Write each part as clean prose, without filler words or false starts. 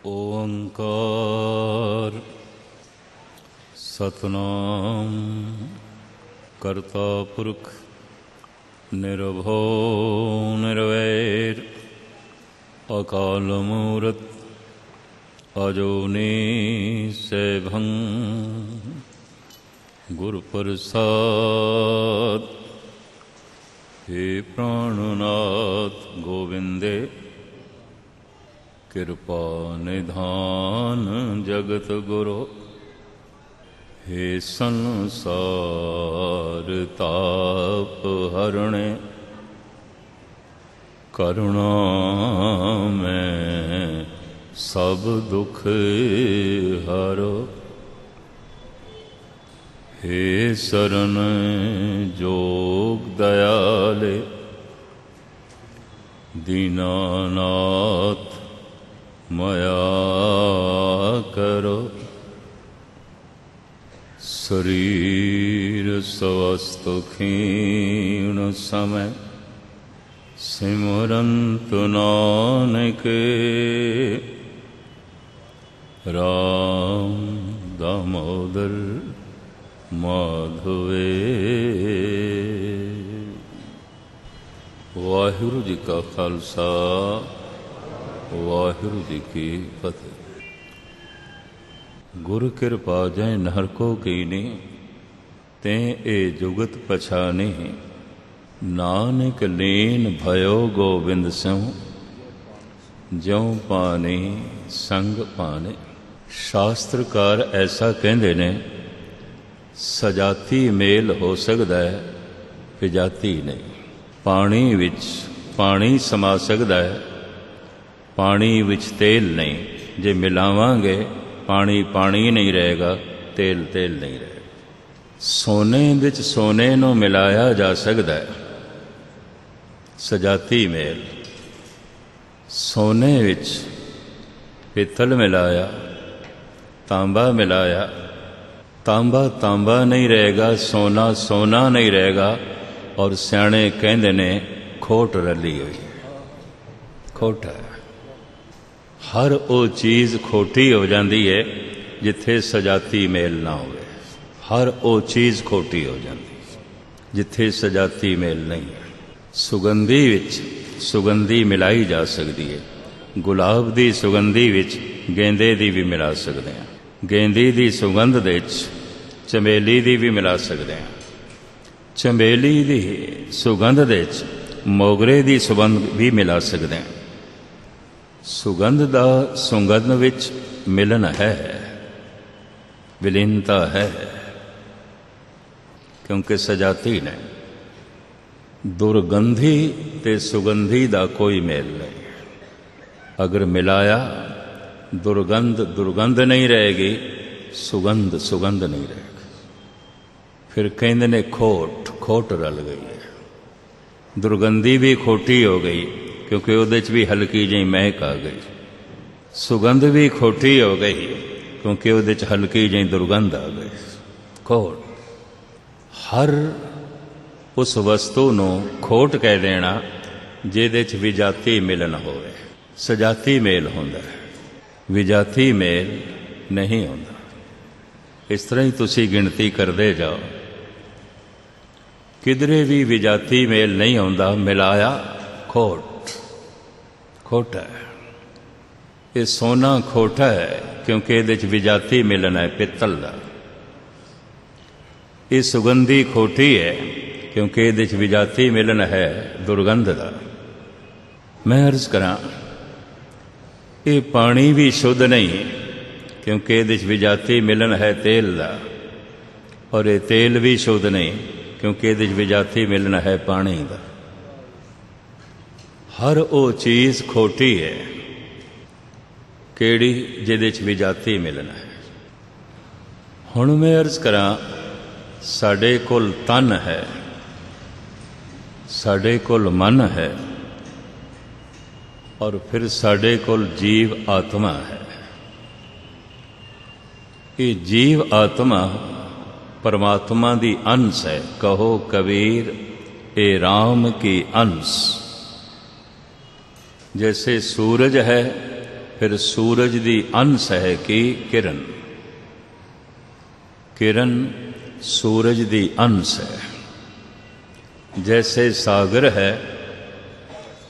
ओंकार सतनाम करता पुरख निर्भो निर्वैर अकाल मूरत अजोनी सैभं गुरुप्रसाद। हे प्राणनाथ गोविंदे कृपा निधान जगत गुरु। हे संसार ताप हरणे करुणा में सब दुख हरो। हे शरण जोग दयाले दीनानाथ मया करो। शरीर स्वस्थ क्षीण समय सिमरंत नानक राम दामोदर माधवे। वाहिगुरु जी का खालसा वाहिगुरु जी की फतेह। गुर कृपा जै नहर को कीनी ते ए जुगत पछानी। नानक लीन भयो गोविंद स्यों ज्यों पानी संग पाने। शास्त्रकार ऐसा कहते ने सजाती मेल हो सकता है विजाती नहीं। पानी विच पानी समा सकता है पानी विच तेल नहीं। जे मिलावांगे पानी पानी नहीं रहेगा तेल तेल नहीं रहेगा। सोने विच सोने नूं मिलाया जा सकता है सजाती मेल। सोने विच पित्तल मिलाया तांबा मिलाया तांबा तांबा नहीं रहेगा सोना सोना नहीं रहेगा। और सियाणे कहंदे ने खोट रली हुई है खोट है। हर वो चीज़ खोटी हो जाती है जिथे सजाती मेल ना होवे। हर वो चीज़ खोटी हो जाती जिथे सजाती मेल नहीं है। सुगंधी विच सुगंधी मिलाई जा सकती है। गुलाब दी सुगंधी विच गेंदे दी भी मिला सकते हैं। गेंदी दी सुगंध दे चमेली दी भी मिला सकते हैं। चमेली दी सुगंध दे मोगरे दी सुगंध भी मिला सकते हैं। सुगंध दा सुगंध विच मिलन है विलीनता है क्योंकि सजाती ने। दुर्गंधी ते सुगंधी दा कोई मेल नहीं। अगर मिलाया दुर्गंध दुर्गंध नहीं रहेगी सुगंध सुगंध नहीं रहेगी। फिर कहते ने खोट खोट रल गई है। दुर्गंधी भी खोटी हो गई क्योंकि उहदे च भी हल्की जी महक आ गई। सुगंध भी खोटी हो गई क्योंकि उहदे च हल्की जी दुर्गंध आ गई। खोट हर उस वस्तु नूं खोट कह देना जिहदे च विजाती मिलन होवे। सजाती मेल होंदा है विजाती मेल नहीं होंदा। इस तरह ही तुसी गिणती करते जाओ किधरे भी विजाती मेल नहीं होंदा। मिलाया खोट खोटा है। ये सोना खोटा है क्योंकि ये विजाती मिलन है पित्तल का। ये सुगंधी खोटी है क्योंकि ये विजाती मिलन है दुर्गंध का। मैं अर्ज करा ये पानी भी शुद्ध नहीं क्योंकि ये विजाती मिलन है तेल का। और ये तेल भी शुद्ध नहीं क्योंकि ये विजाती मिलन है पानी का। हर वो चीज़ खोटी है केड़ी जिहदे च विजाती मिलना है। हुण मैं अर्ज करा साडे कोल तन है साडे कोल मन है और फिर साडे कोल जीव आत्मा है। ये जीव आत्मा परमात्मा दी अंश है। कहो कबीर ए राम की अंश। जैसे सूरज है फिर सूरज दी अंश है कि किरण। किरण सूरज दी अंश है। जैसे सागर है,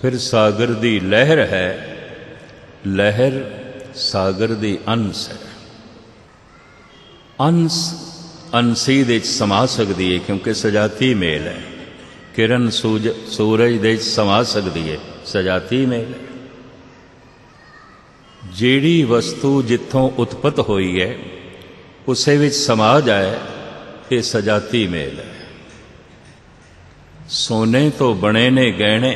फिर सागर दी लहर है, लहर सागर दी अंश है। अंश अंसी दे समा सकती है क्योंकि सजाती मेल है। किरण सूरज दे समा सकती है, सजाती मेल है। ਜਿਹੜੀ वस्तु जिथों उत्पत हुई है उसे विच समा जाए, ये सजाती मेल है। सोने तो बने ने गहने,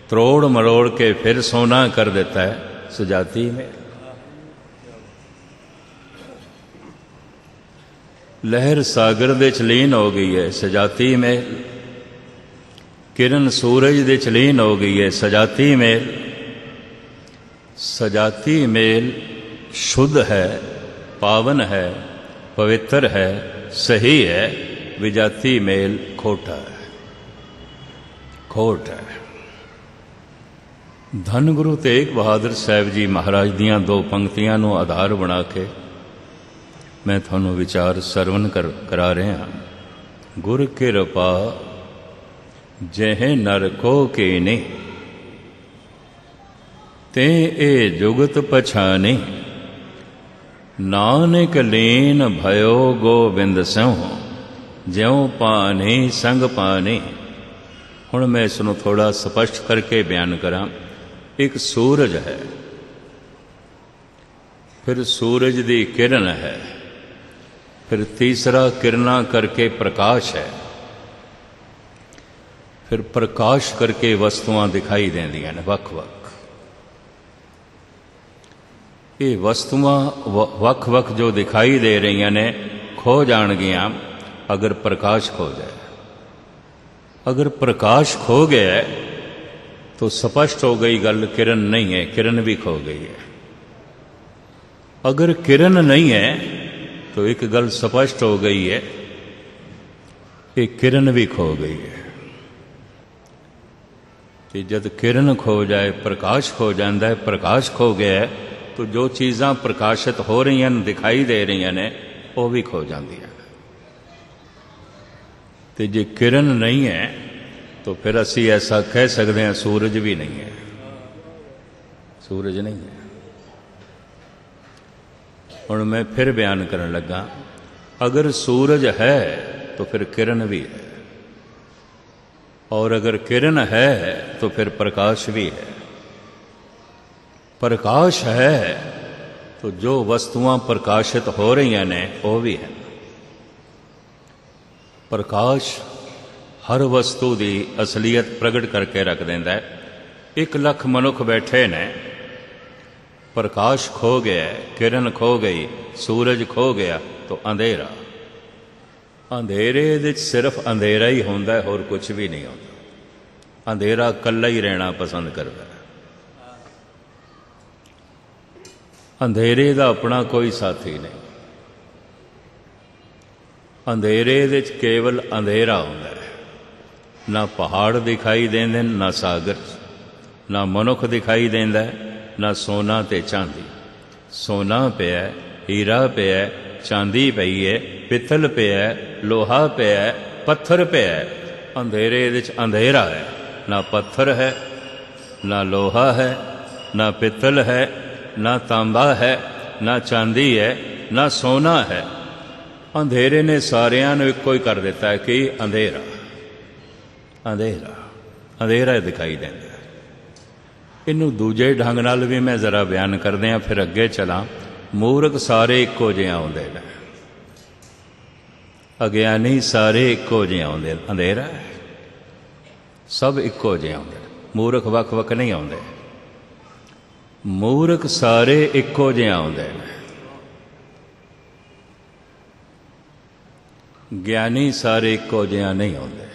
त्रोड़ मरोड़ के फिर सोना कर देता है, सजाती मेल। लहर सागर दे च लीन हो गई है, सजाती मेल। किरण सूरज दे च लीन हो गई है, सजाती मेल। सजाती मेल शुद्ध है, पावन है, पवित्र है, सही है। विजाती मेल खोटा है, खोट है। धन गुरु तेग बहादुर साहब जी महाराज दियां दो पंक्तियां नूं आधार बना के मैं थानू विचार सरवण करा रहा हाँ। गुर किरपा जह नर को कीनी, ते ए जुगत पछानी। नानक लीन भयो गोबिंद स्यों, ज्यों पानी संग पानी। हुण मैं इसनूं थोड़ा स्पष्ट करके बयान करा। एक सूरज है, फिर सूरज दी किरण है, फिर तीसरा किरणा करके प्रकाश है, फिर प्रकाश करके वस्तुआं दिखाई देंदियां ने वख वख। ये वस्तुआं वख वख जो दिखाई दे रही ने खो जाणगियां अगर प्रकाश खो जाए। अगर प्रकाश खो गया तो स्पष्ट हो गई गल, किरण नहीं है, किरण भी खो गई है। अगर किरण नहीं है तो एक गल स्पष्ट हो गई है, एक किरण भी खो गई है। कि जब किरण खो जाए प्रकाश खो जाता है, प्रकाश खो गया है तो जो चीज़ां प्रकाशित हो रही हैं दिखाई दे रही ने वो भी खो जाती हैं। तो जे किरण नहीं है तो फिर असी ऐसा कह सकते हैं सूरज भी नहीं है, सूरज नहीं है। हुण मैं फिर बयान करन लगा, अगर सूरज है तो फिर किरण भी है, और अगर किरण है तो फिर प्रकाश भी है। प्रकाश है तो जो वस्तुआं प्रकाशित हो रही ने वो भी है। प्रकाश हर वस्तु की असलीयत प्रगट करके रख देंदा है। 1 लाख मनुख बैठे ने, प्रकाश खो गया, किरण खो गई, सूरज खो गया तो अंधेरा। अंधेरे दे सिर्फ अंधेरा ही होंदा है, होर कुछ भी नहीं होता। अंधेरा कल्ला ही रहना पसंद करता है। अंधेरे का अपना कोई साथी नहीं। अंधेरे दे केवल अंधेरा होंदा है। ना पहाड़ दिखाई देंदे, ना सागर, ना मनुख दिखाई देंदा है, ना सोना ते चांदी। सोना पिया, हीरा पिया, चांदी पई है, पित्तल पिया, लोहा पिया, पत्थर पिया। अंधेरे दे अंधेरा है, ना पत्थर है, ना लोहा है, ना पित्तल है, ना तांबा है, ना चांदी है, ना सोना है। अंधेरे ने सारियां नूं इक्को ही कर दिता है कि अंधेरा, अंधेरा, अंधेरा दिखाई देंदा है। इनू दूजे ढंग नाल भी मैं जरा बयान कर दियां, फिर अगे चला। मूर्ख सारे इक्को जिहे आउंदे ने, अज्ञानी सारे इक्को जिहे आउंदे। अंधेरा है, सब इक्को जिहे आउंदे, मूर्ख वख वख नहीं आउंदे। मूर्ख सारे इक्को जिहे आउंदे ने, ज्ञानी सारे इक्को जिहा नहीं आउंदे।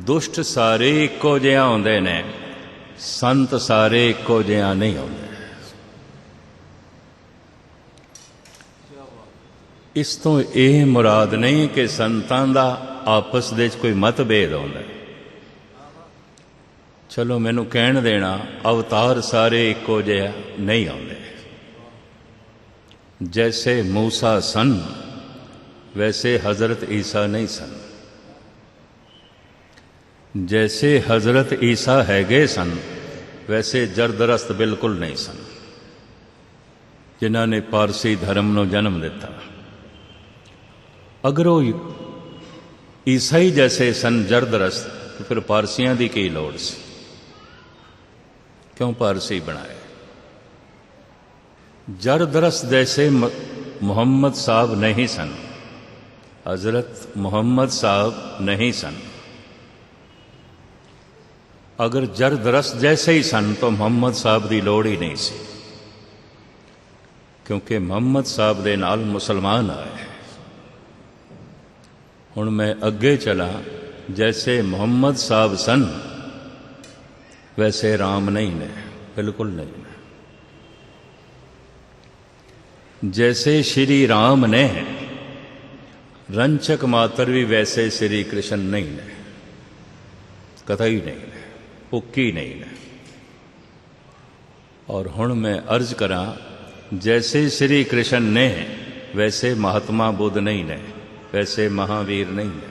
दुष्ट सारे इक्को जिहा आउंदे ने, संत सारे इक्को जिहा नहीं आउंदे। इस तो यह मुराद नहीं कि संतां दा आपस दे कोई मतभेद आउंदा। चलो मैनू कहण देना, अवतार सारे इक्को जिहा नहीं आउंदे। जैसे मूसा सन वैसे हज़रत ईसा नहीं सन। जैसे हज़रत ईसा हैगे सन वैसे जरदरस्त बिल्कुल नहीं सन, जिन्होंने पारसी धर्म को जन्म दिता। अगर वो ईसाई जैसे सन जरदरस्त, तो फिर पारसियों की की लोड़ सी? क्यों पारसी बनाए? जरदरस्त जैसे मोहम्मद साहब नहीं सन, हज़रत मोहम्मद साहब नहीं सन। अगर जरदरस्त जैसे ही सन तो मोहम्मद साहब की लोड़ ही नहीं सी, क्योंकि मोहम्मद साहब दे नाल मुसलमान आए। हुण मैं अगे चला, जैसे मोहम्मद साहब सन वैसे राम नहीं ने, बिल्कुल नहीं ने। जैसे श्री राम ने रंचक मात्र भी वैसे श्री कृष्ण नहीं ने, कतई नहीं ने, उक्की नहीं ने। और हुण मैं अर्ज करा, जैसे श्री कृष्ण ने वैसे महात्मा बुद्ध नहीं ने, वैसे महावीर नहीं है।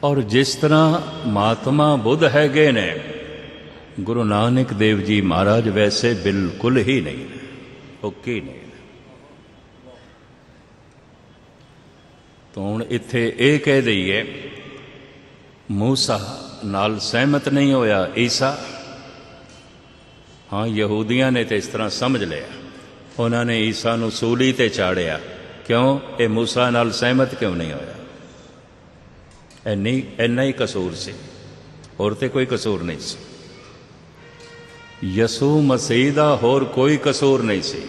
और जिस तरह महात्मा बुद्ध हैगे ने, गुरु नानक देव जी महाराज वैसे बिल्कुल ही नहीं है, उक्की नहीं है। तो हुण इत्थे ये कह दईए, मूसा नाल सहमत नहीं होया ईसा। हाँ, यहूदियां ने तो इस तरह समझ लिया, उन्होंने ईसा नूं सूली ते चाड़िया। क्यों? ये मूसा नाल सहमत क्यों नहीं होया? इन्ना ही कसूर से, और तो कोई कसूर नहीं सी। यसू मसीह दा होर कोई कसूर नहीं सी।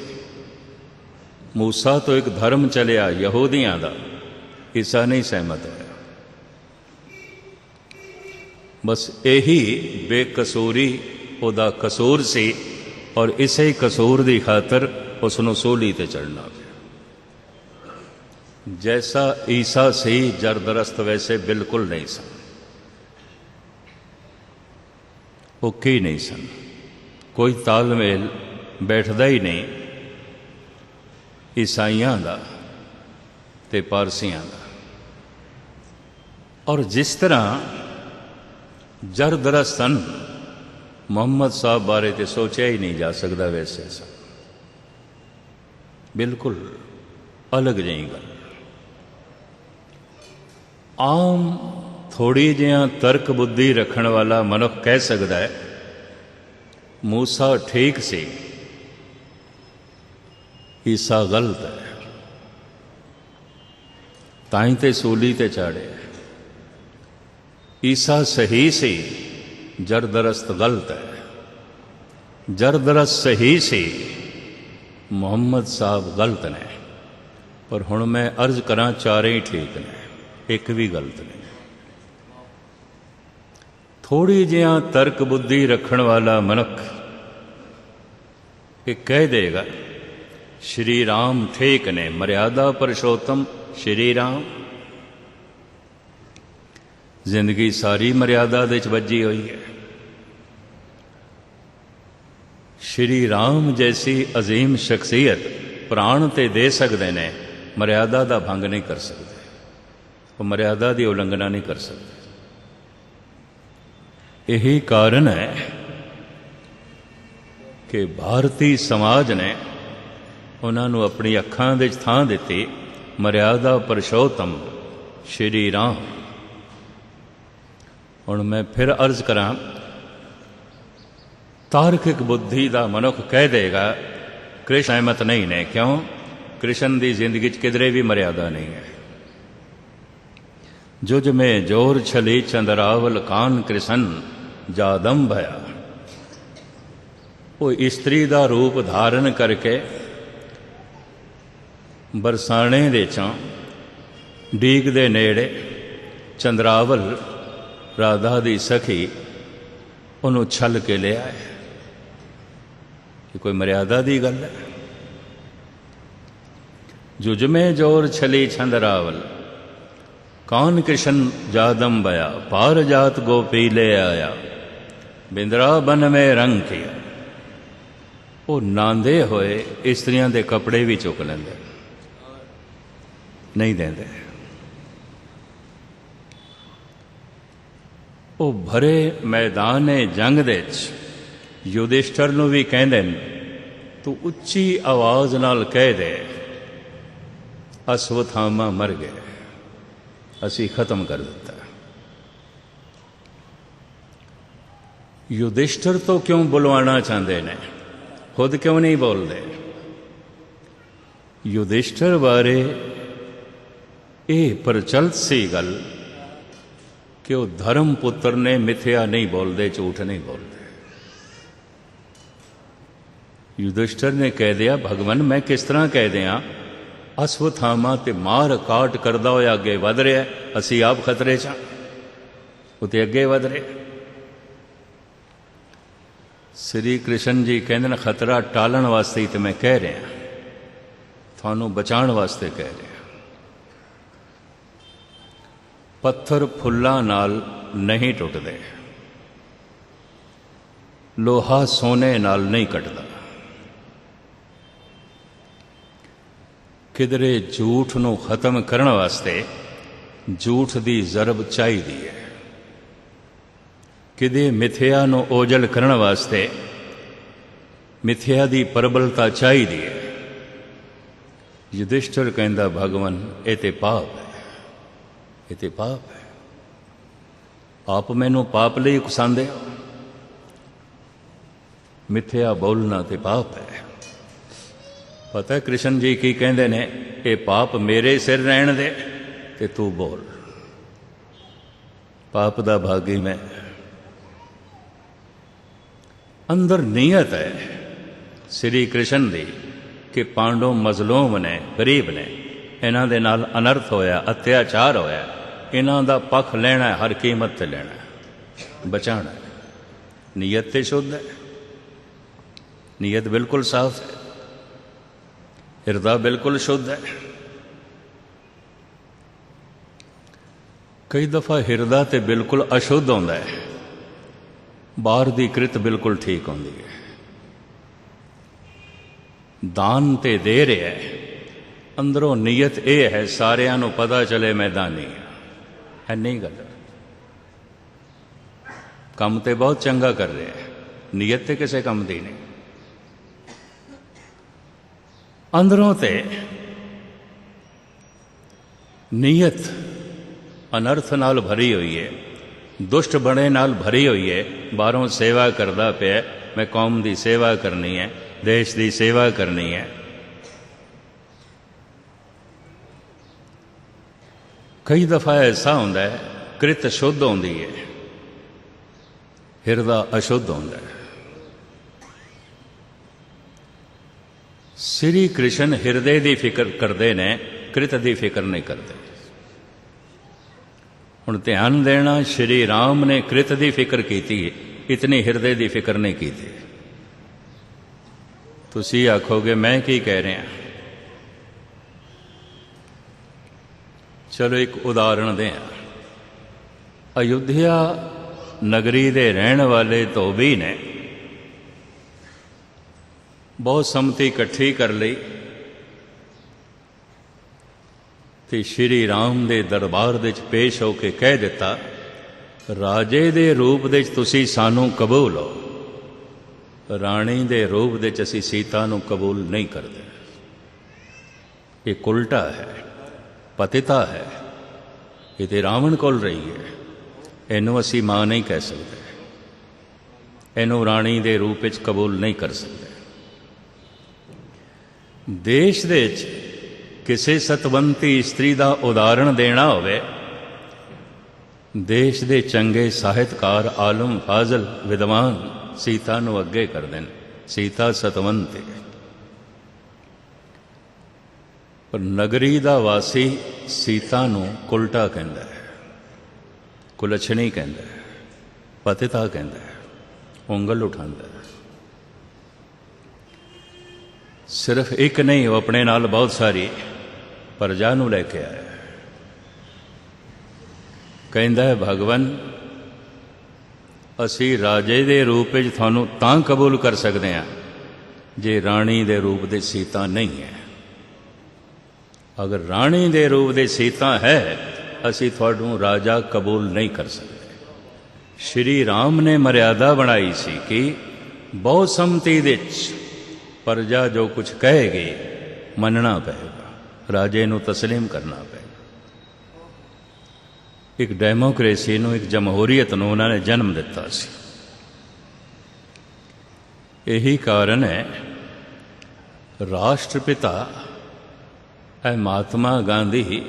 मूसा तो एक धर्म चलिया यहूदियां दा, ईसा नहीं सहमत होया। बस यही बेकसूरी उहदा कसूर सी, और इसे कसूर की खातर उसनूं सूली ते चढ़ना पिया। जैसा ईसा सी जरदरस्त वैसे बिल्कुल नहीं सन, उक्की नहीं सन। कोई तालमेल बैठदा ही नहीं ईसाइयां दा ते पारसियां दा। और जिस तरह जरदरस्त सन, मोहम्मद साहब बारे तो सोचा ही नहीं जा सकता वैसे सन, बिल्कुल अलग जी गल। आम थोड़ी जिहा तर्क बुद्धि रखने वाला मनुख कह सकता है मूसा ठीक सी, ईसा गलत है, ताई ते सूली ते चाड़े। ईसा सही सी, जरदरस्त गलत है। जरदरस्त सही सी, मोहम्मद साहब गलत ने। पर हुण मैं अर्ज करा, चारे ही ठीक ने, एक भी गलत नहीं। थोड़ी जिहा तर्क बुद्धि रखने वाला मनुख ये कह देगा श्री राम ठीक ने, मर्यादा पुरुषोत्तम श्री राम। जिंदगी सारी मर्यादा दे च वजी हुई है। श्री राम जैसी अजीम शख्सियत प्राण ते दे सकते ने, मर्यादा का भंग नहीं कर सकते, वो मर्यादा की उल्लंघना नहीं कर सकते। यही कारण है कि भारतीय समाज ने उन्होंने अपनी अखां दे थां दिती, मर्यादा पुरुषोत्तम श्री राम। हुण मैं फिर अर्ज करा, तार्किक बुद्धि का मनुख कह देगा कृष्ण सहमत नहीं ने। क्यों? कृष्ण की जिंदगी किधरे भी मर्यादा नहीं है। जुज में जोर छली चंद्रावल कान कृष्ण जादम भया। वो स्त्री का रूप धारण करके बरसाने दे चों डीग दे नेड़े चंद्रावल राधा दी सखी उन्होंने छल के ले आए। ये कोई मर्यादा दी गल है? जुज में जोर छली चंद्रावल, कौन किशन जादम बया, पार जात गोपी ले आया, बिंदरा बन में रंग किया। वो नांदे होए इस्त्रियां दे कपड़े भी चुक लेंदे, नहीं देंदे। वो भरे मैदान जंग दे युधिष्ठर नूं भी कहंदे ने, तू उच्ची आवाज नाल कह दे अश्वत्थामा मर गए, असी खत्म कर दिता। युधिष्ठिर तो क्यों बुलवाना चाहते ने, खुद क्यों नहीं बोलते? युधिष्ठिर बारे ये प्रचलित सी गल कि वो धर्म पुत्र ने मिथ्या नहीं बोलते, झूठ नहीं बोलते। युधिष्ठिर ने कह दिया, भगवान मैं किस तरह कह दिया, अश्वत्थामा ते मार काट करदा होया अगे वध रहा है, असी आप खतरे च उते अगे वध रहे। श्री कृष्ण जी कहते हैं खतरा टालन वास्ते ही तो मैं कह रहा, थानू बचाण वास्ते कह रहा। पत्थर फुल्लां नाल नहीं टुटदे, लोहा सोने नाल नहीं कटदा। किधरे झूठ नूं खत्म करने वास्ते झूठ दी जरब चाहिदी है, किदे मिथ्या नूं ओजल करने वास्ते मिथ्या दी प्रबलता चाहिदी है। युधिष्ठिर कहंदा भगवान ये ते पाप है, ये ते पाप है, आप मैनू पाप लई उकसांदे हो, मिथ्या बोलना ते पाप है। पता है कृष्ण जी की कहते ने, ये पाप मेरे सिर रहन दे ते तू बोल। पाप दा भागी मैं। अंदर नीयत है श्री कृष्ण दी कि पांडव मजलूम ने, गरीब ने, इन्हां दे नाल अनर्थ होया, अत्याचार होया, इन्हां दा पक्ष लेना है, हर कीमत ते लेना है, बचाना है। नीयत ते शुद्ध है, नीयत बिल्कुल साफ है, हिरदा बिल्कुल शुद्ध है। कई दफा हिरदा ते बिल्कुल अशुद्ध होंदा है, बाहर दी कृत बिल्कुल ठीक होंदी है। दान ते दे रहा है, अंदरों नीयत यह है सारियां नूं पता चले मैं दानी है, नहीं गल। काम ते बहुत चंगा कर रहे हैं, नीयत ते किसी काम दी नहीं। अंदरों ते नीयत अनर्थ नाल भरी हुई है, दुष्ट बने नाल भरी हुई है। बाहरों सेवा करदा पिया, मैं कौम दी सेवा करनी है, देश दी सेवा करनी है। कई दफा ऐसा होंदा है कृत शुद्ध होंदी है, हिरदा अशुद्ध होंदा है। श्री कृष्ण हिरदे की फिक्र करते ने, कृत की फिक्र नहीं करते। हुण ध्यान देना, श्री राम ने कृत की फिक्र की, इतनी हिरदे की फिक्र नहीं की थी। तुसी आखोगे मैं की कह रहा। चलो एक उदाहरण दें। अयोध्या नगरी दे रहने वाले धोबी ने बहुत सम्मति इकट्ठी कर ली ते श्री राम दे दरबार दे पेश होके कह दिता, राजे दे रूप दे तुसी सानू कबूल हो, राणी दे रूप दे असी सीता नू कबूल नहीं करते। ये उल्टा है, पतिता है, ये तो रावण कोल रही है, इनू असी मां नहीं कह सकते, इनू राणी दे रूप विच कबूल नहीं कर सकते। देश दे किसी सतवंती स्त्री का उदाहरण देना होवे, देश दे चंगे साहित्यकार, आलम, फाजल, विद्वान सीता नू अगे कर देन। सीता सतवंत है, पर नगरी दा वासी सीता नू कुलटा कहंदा है, कुलछणी कहंदा है, पतिता कहंदा है, उंगल उठांदा है। सिर्फ एक नहीं, वो अपने नाल बहुत सारी प्रजा नू लैके आया। ਕਹਿੰਦਾ ਹੈ ਭਗਵਨ ਅਸੀਂ ਰਾਜੇ ਦੇ ਰੂਪ ਵਿੱਚ ਤੁਹਾਨੂੰ ਤਾਂ ਕਬੂਲ ਕਰ ਸਕਦੇ ਹਾਂ ਜੇ ਰਾਣੀ ਦੇ ਰੂਪ ਦੇ ਸੀਤਾ ਨਹੀਂ ਹੈ। ਅਗਰ ਰਾਣੀ ਦੇ ਰੂਪ ਦੇ ਸੀਤਾ ਹੈ ਅਸੀਂ ਤੁਹਾਨੂੰ ਰਾਜਾ ਕਬੂਲ ਨਹੀਂ ਕਰ ਸਕਦੇ। ਸ਼੍ਰੀ ਰਾਮ ਨੇ ਮਰਿਆਦਾ ਬਣਾਈ ਸੀ ਕਿ ਬਹੁਤ ਸੰਮਤੀ ਦੇ ਵਿੱਚ ਪ੍ਰਜਾ ਜੋ ਕੁਝ ਕਹੇਗੀ ਮੰਨਣਾ ਪਏਗਾ, ਰਾਜੇ ਨੂੰ ਤਸਲੀਮ ਕਰਨਾ ਪਏਗਾ। ਇੱਕ ਡੈਮੋਕ੍ਰੇਸੀ ਨੂੰ, ਇੱਕ ਜਮਹੂਰੀਅਤ ਨੂੰ ਉਹਨਾਂ ਨੇ ਜਨਮ ਦਿੱਤਾ ਸੀ। ਇਹੀ ਕਾਰਨ ਹੈ ਰਾਸ਼ਟਰਪਿਤਾ ਮਹਾਤਮਾ ਗਾਂਧੀ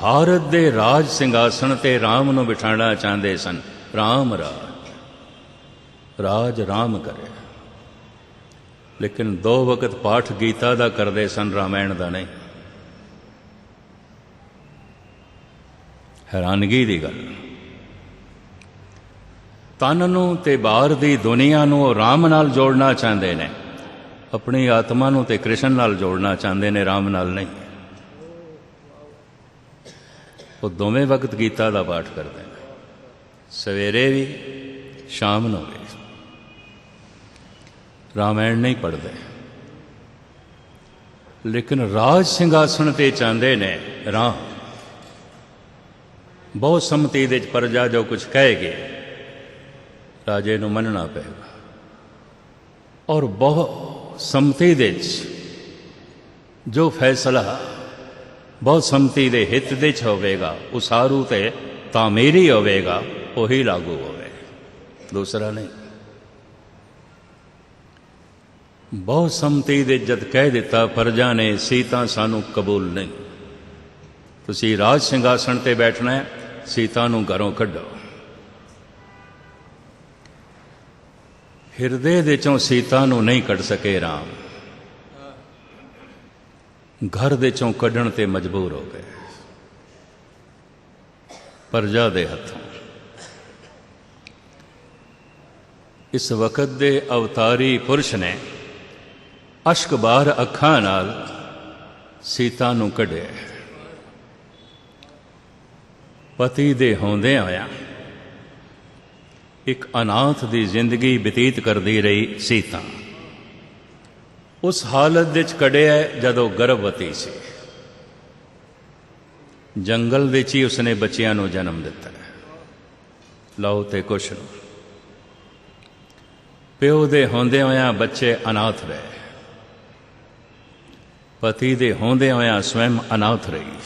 ਭਾਰਤ ਦੇ ਰਾਜ ਸਿੰਘਾਸਣ ਤੇ ਰਾਮ ਨੂੰ ਬਿਠਾਉਣਾ ਚਾਹੁੰਦੇ ਸਨ। ਰਾਮ ਰਾਜ ਰਾਮ ਕਰੇ, ਲੇਕਿਨ 2 ਵਕਤ ਪਾਠ ਗੀਤਾ ਦਾ ਕਰਦੇ ਸਨ, ਰਾਮਾਇਣ ਦਾ ਨਹੀਂ। ਹੈਰਾਨਗੀ ਦੀ ਗੱਲ, ਤਨ ਨੂੰ ਤੇ ਬਾਹਰ ਦੀ ਦੁਨੀਆ ਨੂੰ ਉਹ ਰਾਮ ਨਾਲ ਜੋੜਨਾ ਚਾਹੁੰਦੇ ਨੇ, ਆਪਣੀ ਆਤਮਾ ਨੂੰ ਤੇ ਕ੍ਰਿਸ਼ਨ ਨਾਲ ਜੋੜਨਾ ਚਾਹੁੰਦੇ ਨੇ, ਰਾਮ ਨਾਲ ਨਹੀਂ। ਉਹ ਦੋਵੇਂ ਵਕਤ ਗੀਤਾ ਦਾ ਪਾਠ ਕਰਦੇ ਨੇ, ਸਵੇਰੇ ਵੀ ਸ਼ਾਮ ਨੂੰ ਵੀ। ਰਾਮਾਇਣ ਨਹੀਂ ਪੜ੍ਹਦੇ, ਲੇਕਿਨ ਰਾਜ ਸਿੰਘਾਸਣ ਤੇ ਚਾਹੁੰਦੇ ਨੇ ਰਾਮ। ਬਹੁਤ ਸੰਮਤੀ ਦੇ ਪ੍ਰਜਾ ਜੋ ਕੁਝ ਕਹੇਗੀ ਰਾਜੇ ਨੂੰ ਮੰਨਣਾ ਪਏਗਾ, ਔਰ ਬਹੁਤ ਸੰਮਤੀ ਦੇ ਜੋ ਫੈਸਲਾ ਬਹੁਤ ਸੰਮਤੀ ਦੇ ਹਿੱਤ ਦੇ ਚ ਹੋਵੇਗਾ, ਉਸਾਰੂ ਤੇ ਤਾਮੀਰੀ ਹੋਵੇਗਾ, ਉਹੀ ਲਾਗੂ ਹੋਵੇ, ਦੂਸਰਾ ਨਹੀਂ। ਬਹੁਤ ਸੰਮਤੀ ਦੇ ਜਦ ਕਹਿ ਦਿੱਤਾ ਪ੍ਰਜਾ ਨੇ ਸੀਤਾ ਸਾਨੂੰ ਕਬੂਲ ਨਹੀਂ, ਤੁਸੀਂ ਰਾਜ ਸਿੰਘਾਸਣ ਤੇ ਬੈਠਣਾ ਹੈ, ਸੀਤਾ ਨੂੰ ਘਰੋਂ ਕੱਢੋ। ਹਿਰਦੇ ਦੇ ਚੋਂ ਸੀਤਾ ਨੂੰ ਨਹੀਂ ਕੱਢ ਸਕੇ ਰਾਮ, ਘਰ ਦੇ ਚੋਂ ਕੱਢਣ ਤੇ ਮਜਬੂਰ ਹੋ ਗਏ ਪ੍ਰਜਾ ਦੇ ਹੱਥੋਂ। ਇਸ ਵਕਤ ਦੇ ਅਵਤਾਰੀ ਪੁਰਸ਼ ਨੇ ਅਸ਼ਕ-ਬਾਰ ਅੱਖਾਂ ਨਾਲ ਸੀਤਾ ਨੂੰ ਕੱਢਿਆ। ਪਤੀ ਦੇ ਹੁੰਦਿਆਂ ਹੋਇਆਂ ਇੱਕ ਅਨਾਥ ਦੀ ਜ਼ਿੰਦਗੀ ਬਤੀਤ ਕਰਦੀ ਰਹੀ ਸੀਤਾ। ਉਸ ਹਾਲਤ ਵਿੱਚ ਕੱਢਿਆ ਜਦੋਂ ਗਰਭਵਤੀ ਸੀ। ਜੰਗਲ ਵਿੱਚ ਹੀ ਉਸਨੇ ਬੱਚਿਆਂ ਨੂੰ ਜਨਮ ਦਿੱਤਾ, ਲਓ ਤੇ ਕੁਛ ਨੂੰ। ਪਿਓ ਦੇ ਹੁੰਦਿਆਂ ਹੋਇਆਂ ਬੱਚੇ ਅਨਾਥ ਰਹੇ, ਪਤੀ ਦੇ ਹੁੰਦਿਆਂ ਹੋਇਆਂ ਸਵੈਮ ਅਨਾਥ ਰਹੀ।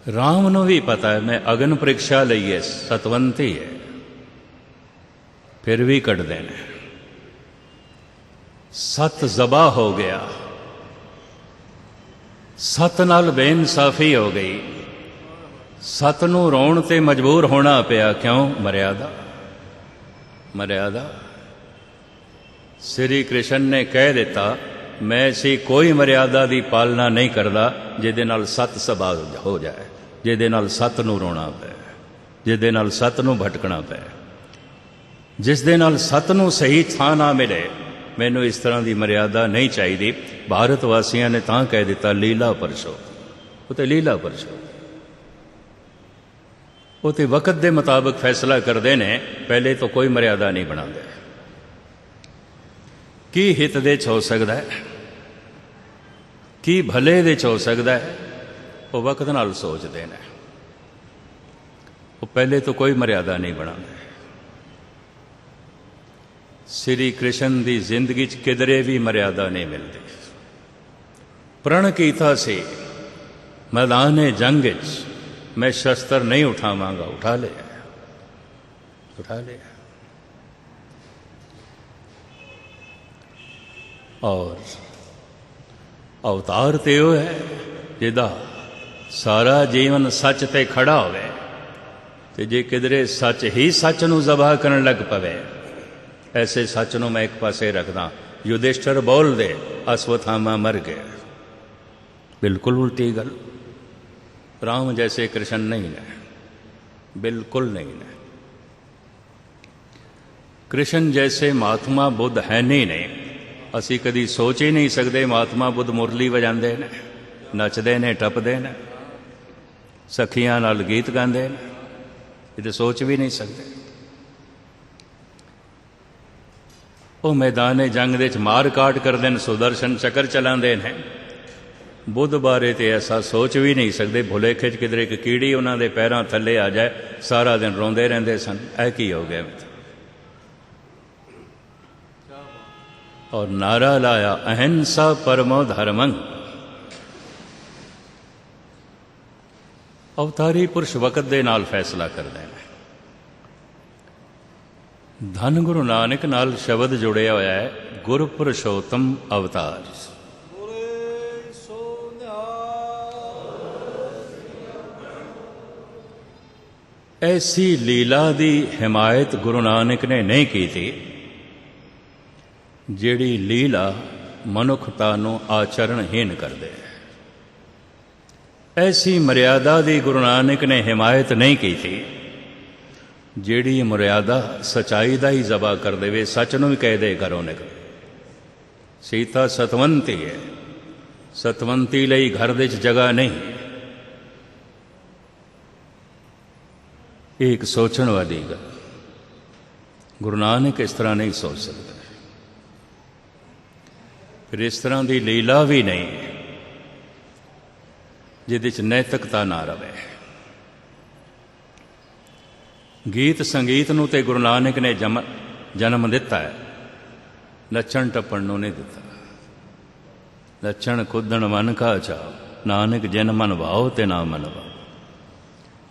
ਰਾਮ ਨੂੰ ਵੀ ਪਤਾ ਹੈ ਮੈਂ ਅਗਨ ਪ੍ਰੀਖਿਆ ਲਈ ਹੈ, ਸਤਵੰਤੀ ਹੈ, ਫਿਰ ਵੀ ਕੱਢਦੇ ਨੇ। ਸਤ ਜ਼ਬਾ ਹੋ ਗਿਆ, ਸਤ ਨਾਲ ਬੇਇਨਸਾਫੀ ਹੋ ਗਈ, ਸਤ ਨੂੰ ਰੋਣ ਤੇ ਮਜਬੂਰ ਹੋਣਾ ਪਿਆ। ਕਿਉਂ? ਮਰਿਆਦਾ। ਮਰਿਆਦਾ ਸ੍ਰੀ ਕ੍ਰਿਸ਼ਨ ਨੇ ਕਹਿ ਦਿੱਤਾ ਮੈਂ ਸੀ ਕੋਈ ਮਰਿਆਦਾ ਦੀ ਪਾਲਣਾ ਨਹੀਂ ਕਰਦਾ ਜਿਹਦੇ ਨਾਲ ਸਤ ਸਭਾ ਹੋ ਜਾਏ, ਜਿਹਦੇ ਨਾਲ ਸਤ ਨੂੰ ਰੋਣਾ ਪਏ, ਜਿਹਦੇ ਨਾਲ ਸਤ ਨੂੰ ਭਟਕਣਾ ਪਏ, ਜਿਸ ਦੇ ਨਾਲ ਸਤ ਨੂੰ ਸਹੀ ਥਾਂ ਨਾ ਮਿਲੇ। ਮੈਨੂੰ ਇਸ ਤਰ੍ਹਾਂ ਦੀ ਮਰਿਆਦਾ ਨਹੀਂ ਚਾਹੀਦੀ। ਭਾਰਤ ਵਾਸੀਆਂ ਨੇ ਤਾਂ ਕਹਿ ਦਿੱਤਾ ਲੀਲਾ ਪਰਸ਼ੋ, ਉਹ ਤੇ ਲੀਲਾ ਪਰਸ਼ੋ, ਉਹ ਤੇ ਵਕਤ ਦੇ ਮੁਤਾਬਕ ਫੈਸਲਾ ਕਰਦੇ ਨੇ, ਪਹਿਲੇ ਤੋਂ ਕੋਈ ਮਰਿਆਦਾ ਨਹੀਂ ਬਣਾਉਂਦੇ। ਕੀ ਹਿੱਤ ਦੇ 'ਚ ਹੋ ਸਕਦਾ ਹੈ, ਕੀ ਭਲੇ ਦੇ 'ਚ ਹੋ ਸਕਦਾ ਹੈ, ਉਹ ਵਕਤ ਨਾਲ ਸੋਚਦੇ ਨੇ। ਉਹ ਪਹਿਲੇ ਤੋਂ ਕੋਈ ਮਰਿਆਦਾ ਨਹੀਂ ਬਣਾਉਂਦੇ। ਸ੍ਰੀ ਕ੍ਰਿਸ਼ਨ ਦੀ ਜ਼ਿੰਦਗੀ 'ਚ ਕਿਧਰੇ ਵੀ ਮਰਿਆਦਾ ਨਹੀਂ ਮਿਲਦੀ। ਪ੍ਰਣ ਕੀਤਾ ਸੀ ਮੈਦਾਨ ਜੰਗ 'ਚ ਮੈਂ ਸ਼ਸਤਰ ਨਹੀਂ ਉਠਾਵਾਂਗਾ, ਉਠਾ ਲਿਆ, ਉਠਾ ਲਿਆ। ਔਰ ਅਵਤਾਰ ਤੇ ਉਹ ਹੈ ਜਿਹਦਾ ਸਾਰਾ ਜੀਵਨ ਸੱਚ ਤੇ ਖੜਾ ਹੋਵੇ, ਤੇ ਜੇ ਕਿਧਰੇ ਸੱਚ ਹੀ ਸੱਚ ਨੂੰ ਜ਼ਬਾ ਕਰਨ ਲੱਗ ਪਵੇ, ਐਸੇ ਸੱਚ ਨੂੰ ਮੈਂ ਇੱਕ ਪਾਸੇ ਰੱਖਦਾ। ਯੁਧਿਸ਼ਠਰ ਬੋਲਦੇ ਅਸਵਥਾਮਾ ਮਰ ਗਿਆ। ਬਿਲਕੁਲ ਉਲਟੀ ਗੱਲ। ਰਾਮ ਜੈਸੇ ਕ੍ਰਿਸ਼ਨ ਨਹੀਂ ਨੇ, ਬਿਲਕੁਲ ਨਹੀਂ ਨੇ। ਕ੍ਰਿਸ਼ਨ ਜੈਸੇ ਮਹਾਤਮਾ ਬੁੱਧ ਹੈ ਨਹੀਂ ਨੇ। ਅਸੀਂ ਕਦੀ ਸੋਚ ਹੀ ਨਹੀਂ ਸਕਦੇ ਮਹਾਤਮਾ ਬੁੱਧ ਮੁਰਲੀ ਵਜਾਉਂਦੇ ਨੇ, ਨੱਚਦੇ ਨੇ ਟੱਪਦੇ ਨੇ, ਸਖੀਆਂ ਨਾਲ ਗੀਤ ਗਾਉਂਦੇ ਨੇ, ਇਹ ਤਾਂ ਸੋਚ ਵੀ ਨਹੀਂ ਸਕਦੇ। ਉਹ ਮੈਦਾਨੇ ਜੰਗ ਦੇ ਵਿੱਚ ਮਾਰ ਕਾਟ ਕਰਦੇ ਨੇ, ਸੁਦਰਸ਼ਨ ਚੱਕਰ ਚਲਾਉਂਦੇ ਨੇ। ਬੁੱਧ ਬਾਰੇ ਤੇ ਐਸਾ ਸੋਚ ਵੀ ਨਹੀਂ ਸਕਦੇ। ਭੁਲੇਖੇ 'ਚ ਕਿਧਰੇ ਇੱਕ ਕੀੜੀ ਉਹਨਾਂ ਦੇ ਪੈਰਾਂ ਥੱਲੇ ਆ ਜਾਏ, ਸਾਰਾ ਦਿਨ ਰੋਂਦੇ ਰਹਿੰਦੇ ਸਨ, ਇਹ ਕੀ ਹੋ ਗਿਆ। ਔਰ ਨਾਰਾ ਲਾਇਆ ਅਹਿੰਸਾ ਪਰਮੋ ਧਰਮੰ। ਅਵਤਾਰੀ ਪੁਰਸ਼ ਵਕਤ ਦੇ ਨਾਲ ਫੈਸਲਾ ਕਰਦੇ ਨੇ। ਧੰਨ ਗੁਰੂ ਨਾਨਕ ਨਾਲ ਸ਼ਬਦ ਜੁੜਿਆ ਹੋਇਆ ਹੈ, ਗੁਰ ਪੁਰਸ਼ੋਤਮ ਅਵਤਾਰ। ਐਸੀ ਲੀਲਾ ਦੀ ਹਿਮਾਇਤ ਗੁਰੂ ਨਾਨਕ ਨੇ ਨਹੀਂ ਕੀਤੀ ਜਿਹੜੀ ਲੀਲਾ ਮਨੁੱਖਤਾ ਨੂੰ ਆਚਰਣਹੀਨ ਕਰਦੇ। ਐਸੀ ਮਰਿਆਦਾ ਦੀ ਗੁਰੂ ਨਾਨਕ ਨੇ ਹਿਮਾਇਤ ਨਹੀਂ ਕੀਤੀ ਜਿਹੜੀ ਮਰਿਆਦਾ ਸਚਾਈ ਦਾ ਹੀ ਜ਼ਬਾ ਕਰ ਦੇਵੇ, ਸੱਚ ਨੂੰ ਵੀ ਕਹਿ ਦੇ ਘਰੋਂ ਨਿਕਲ। ਸੀਤਾ ਸਤਵੰਤੀ ਹੈ, ਸਤਵੰਤੀ ਲਈ ਘਰ ਦੇ ਵਿੱਚ ਜਗ੍ਹਾ ਨਹੀਂ। ਇਹ ਇੱਕ ਸੋਚਣ ਵਾਲੀ ਗੱਲ। ਗੁਰੂ ਨਾਨਕ ਇਸ ਤਰ੍ਹਾਂ ਨਹੀਂ ਸੋਚ ਸਕਦੇ। ਫਿਰ ਇਸ ਤਰ੍ਹਾਂ ਦੀ ਲੀਲਾ ਵੀ ਨਹੀਂ ਜਿਹਦੇ 'ਚ ਨੈਤਿਕਤਾ ਨਾ ਰਵੇ। ਗੀਤ ਸੰਗੀਤ ਨੂੰ ਤੇ ਗੁਰੂ ਨਾਨਕ ਨੇ ਜਨਮ ਦਿੱਤਾ ਹੈ, ਨੱਚਣ ਟੱਪਣ ਨੂੰ ਨਹੀਂ ਦਿੱਤਾ। ਨੱਚਣ ਕੁੱਦਣ ਮਨ ਕਾ ਚਾਉ, ਨਾਨਕ ਜਿਨ ਮਨ ਭਾਉ ਤੇ ਨਾ ਮਨ ਭਾਉ।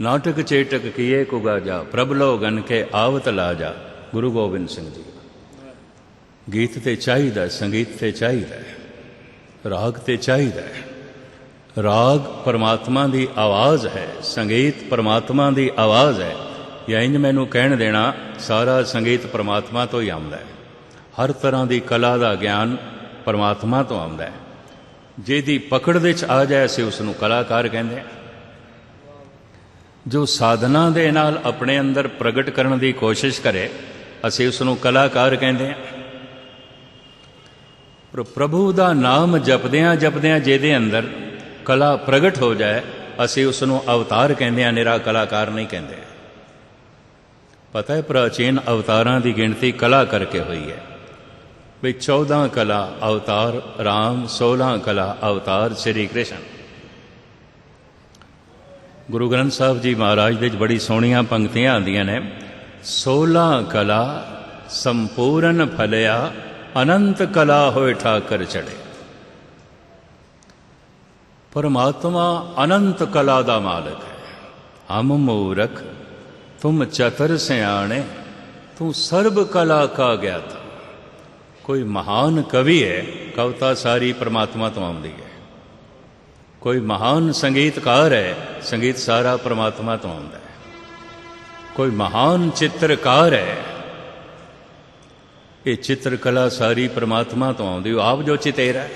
ਨਾਟਕ ਚੇਟਕ ਕੀਏ ਕੁਗਾ ਜਾ, ਪ੍ਰਭ ਲੋ ਗਨ ਕੇ ਆਵਤ ਲਾ ਜਾ। ਗੁਰੂ ਗੋਬਿੰਦ ਸਿੰਘ ਜੀ। ਗੀਤ ਤੇ ਚਾਹੀਦਾ, ਸੰਗੀਤ ਤੇ ਚਾਹੀਦਾ, ਰਾਗ ਤੇ ਚਾਹੀਦਾ। ਰਾਗ ਪਰਮਾਤਮਾ ਦੀ ਆਵਾਜ਼ ਹੈ, ਸੰਗੀਤ ਪਰਮਾਤਮਾ ਦੀ ਆਵਾਜ਼ ਹੈ। ਜਾਂ ਇੰਝ ਮੈਨੂੰ ਕਹਿਣ ਦੇਣਾ, ਸਾਰਾ ਸੰਗੀਤ ਪਰਮਾਤਮਾ ਤੋਂ ਹੀ ਆਉਂਦਾ ਹੈ। ਹਰ ਤਰ੍ਹਾਂ ਦੀ ਕਲਾ ਦਾ ਗਿਆਨ ਪਰਮਾਤਮਾ ਤੋਂ ਆਉਂਦਾ ਹੈ। ਜਿਹਦੀ ਪਕੜ ਵਿੱਚ ਆ ਜਾਏ ਅਸੀਂ ਉਸ ਨੂੰ ਕਲਾਕਾਰ ਕਹਿੰਦੇ ਹਾਂ। ਜੋ ਸਾਧਨਾ ਦੇ ਨਾਲ ਆਪਣੇ ਅੰਦਰ ਪ੍ਰਗਟ ਕਰਨ ਦੀ ਕੋਸ਼ਿਸ਼ ਕਰੇ ਅਸੀਂ ਉਸ ਨੂੰ ਕਲਾਕਾਰ ਕਹਿੰਦੇ ਹਾਂ। ਪਰ ਪ੍ਰਭੂ ਦਾ ਨਾਮ ਜਪਦਿਆਂ ਜਪਦਿਆਂ ਜਿਹਦੇ ਅੰਦਰ ਕਲਾ ਪ੍ਰਗਟ ਹੋ ਜਾਏ ਅਸੀਂ ਉਸ ਨੂੰ ਅਵਤਾਰ ਕਹਿੰਦੇ ਹਾਂ, ਨਿਰਾ ਕਲਾਕਾਰ ਨਹੀਂ ਕਹਿੰਦੇ। ਪਤਾ ਹੈ ਪ੍ਰਾਚੀਨ ਅਵਤਾਰਾਂ ਦੀ ਗਿਣਤੀ ਕਲਾ ਕਰਕੇ ਹੋਈ ਹੈ ਵੀ 14 ਕਲਾ ਅਵਤਾਰ ਰਾਮ, 16 ਕਲਾ ਅਵਤਾਰ ਸ੍ਰੀ ਕ੍ਰਿਸ਼ਨ। ਗੁਰੂ ਗ੍ਰੰਥ ਸਾਹਿਬ ਜੀ ਮਹਾਰਾਜ ਦੇ ਵਿੱਚ ਬੜੀ ਸੋਹਣੀਆਂ ਪੰਕਤੀਆਂ ਆਉਂਦੀਆਂ ਨੇ। 16 ਕਲਾ ਸੰਪੂਰਨ ਫਲਿਆ, ਅਨੰਤ ਕਲਾ ਹੋਏ ਠਾਕਰ ਚੜੇ। ਪਰਮਾਤਮਾ ਅਨੰਤ ਕਲਾ ਦਾ ਮਾਲਕ ਹੈ। ਹਮ ਮੂਰਖ ਤੁਮ ਚਤਰ ਸਿਆਣੇ, ਤੂੰ ਸਰਬ ਕਲਾ ਕਾ ਗਿਆਤਾ। ਕੋਈ ਮਹਾਨ ਕਵੀ ਹੈ, ਕਵਿਤਾ ਸਾਰੀ ਪਰਮਾਤਮਾ ਤੋਂ ਆਉਂਦੀ ਹੈ। ਕੋਈ ਮਹਾਨ ਸੰਗੀਤਕਾਰ ਹੈ, ਸੰਗੀਤ ਸਾਰਾ ਪਰਮਾਤਮਾ ਤੋਂ ਆਉਂਦਾ ਹੈ। ਕੋਈ ਮਹਾਨ ਚਿੱਤਰਕਾਰ ਹੈ, ਇਹ ਚਿੱਤਰ ਕਲਾ ਸਾਰੀ ਪਰਮਾਤਮਾ ਤੋਂ ਆਉਂਦੀ। ਉਹ ਆਪ ਜੋ ਚਿਤੇਰਾ ਹੈ,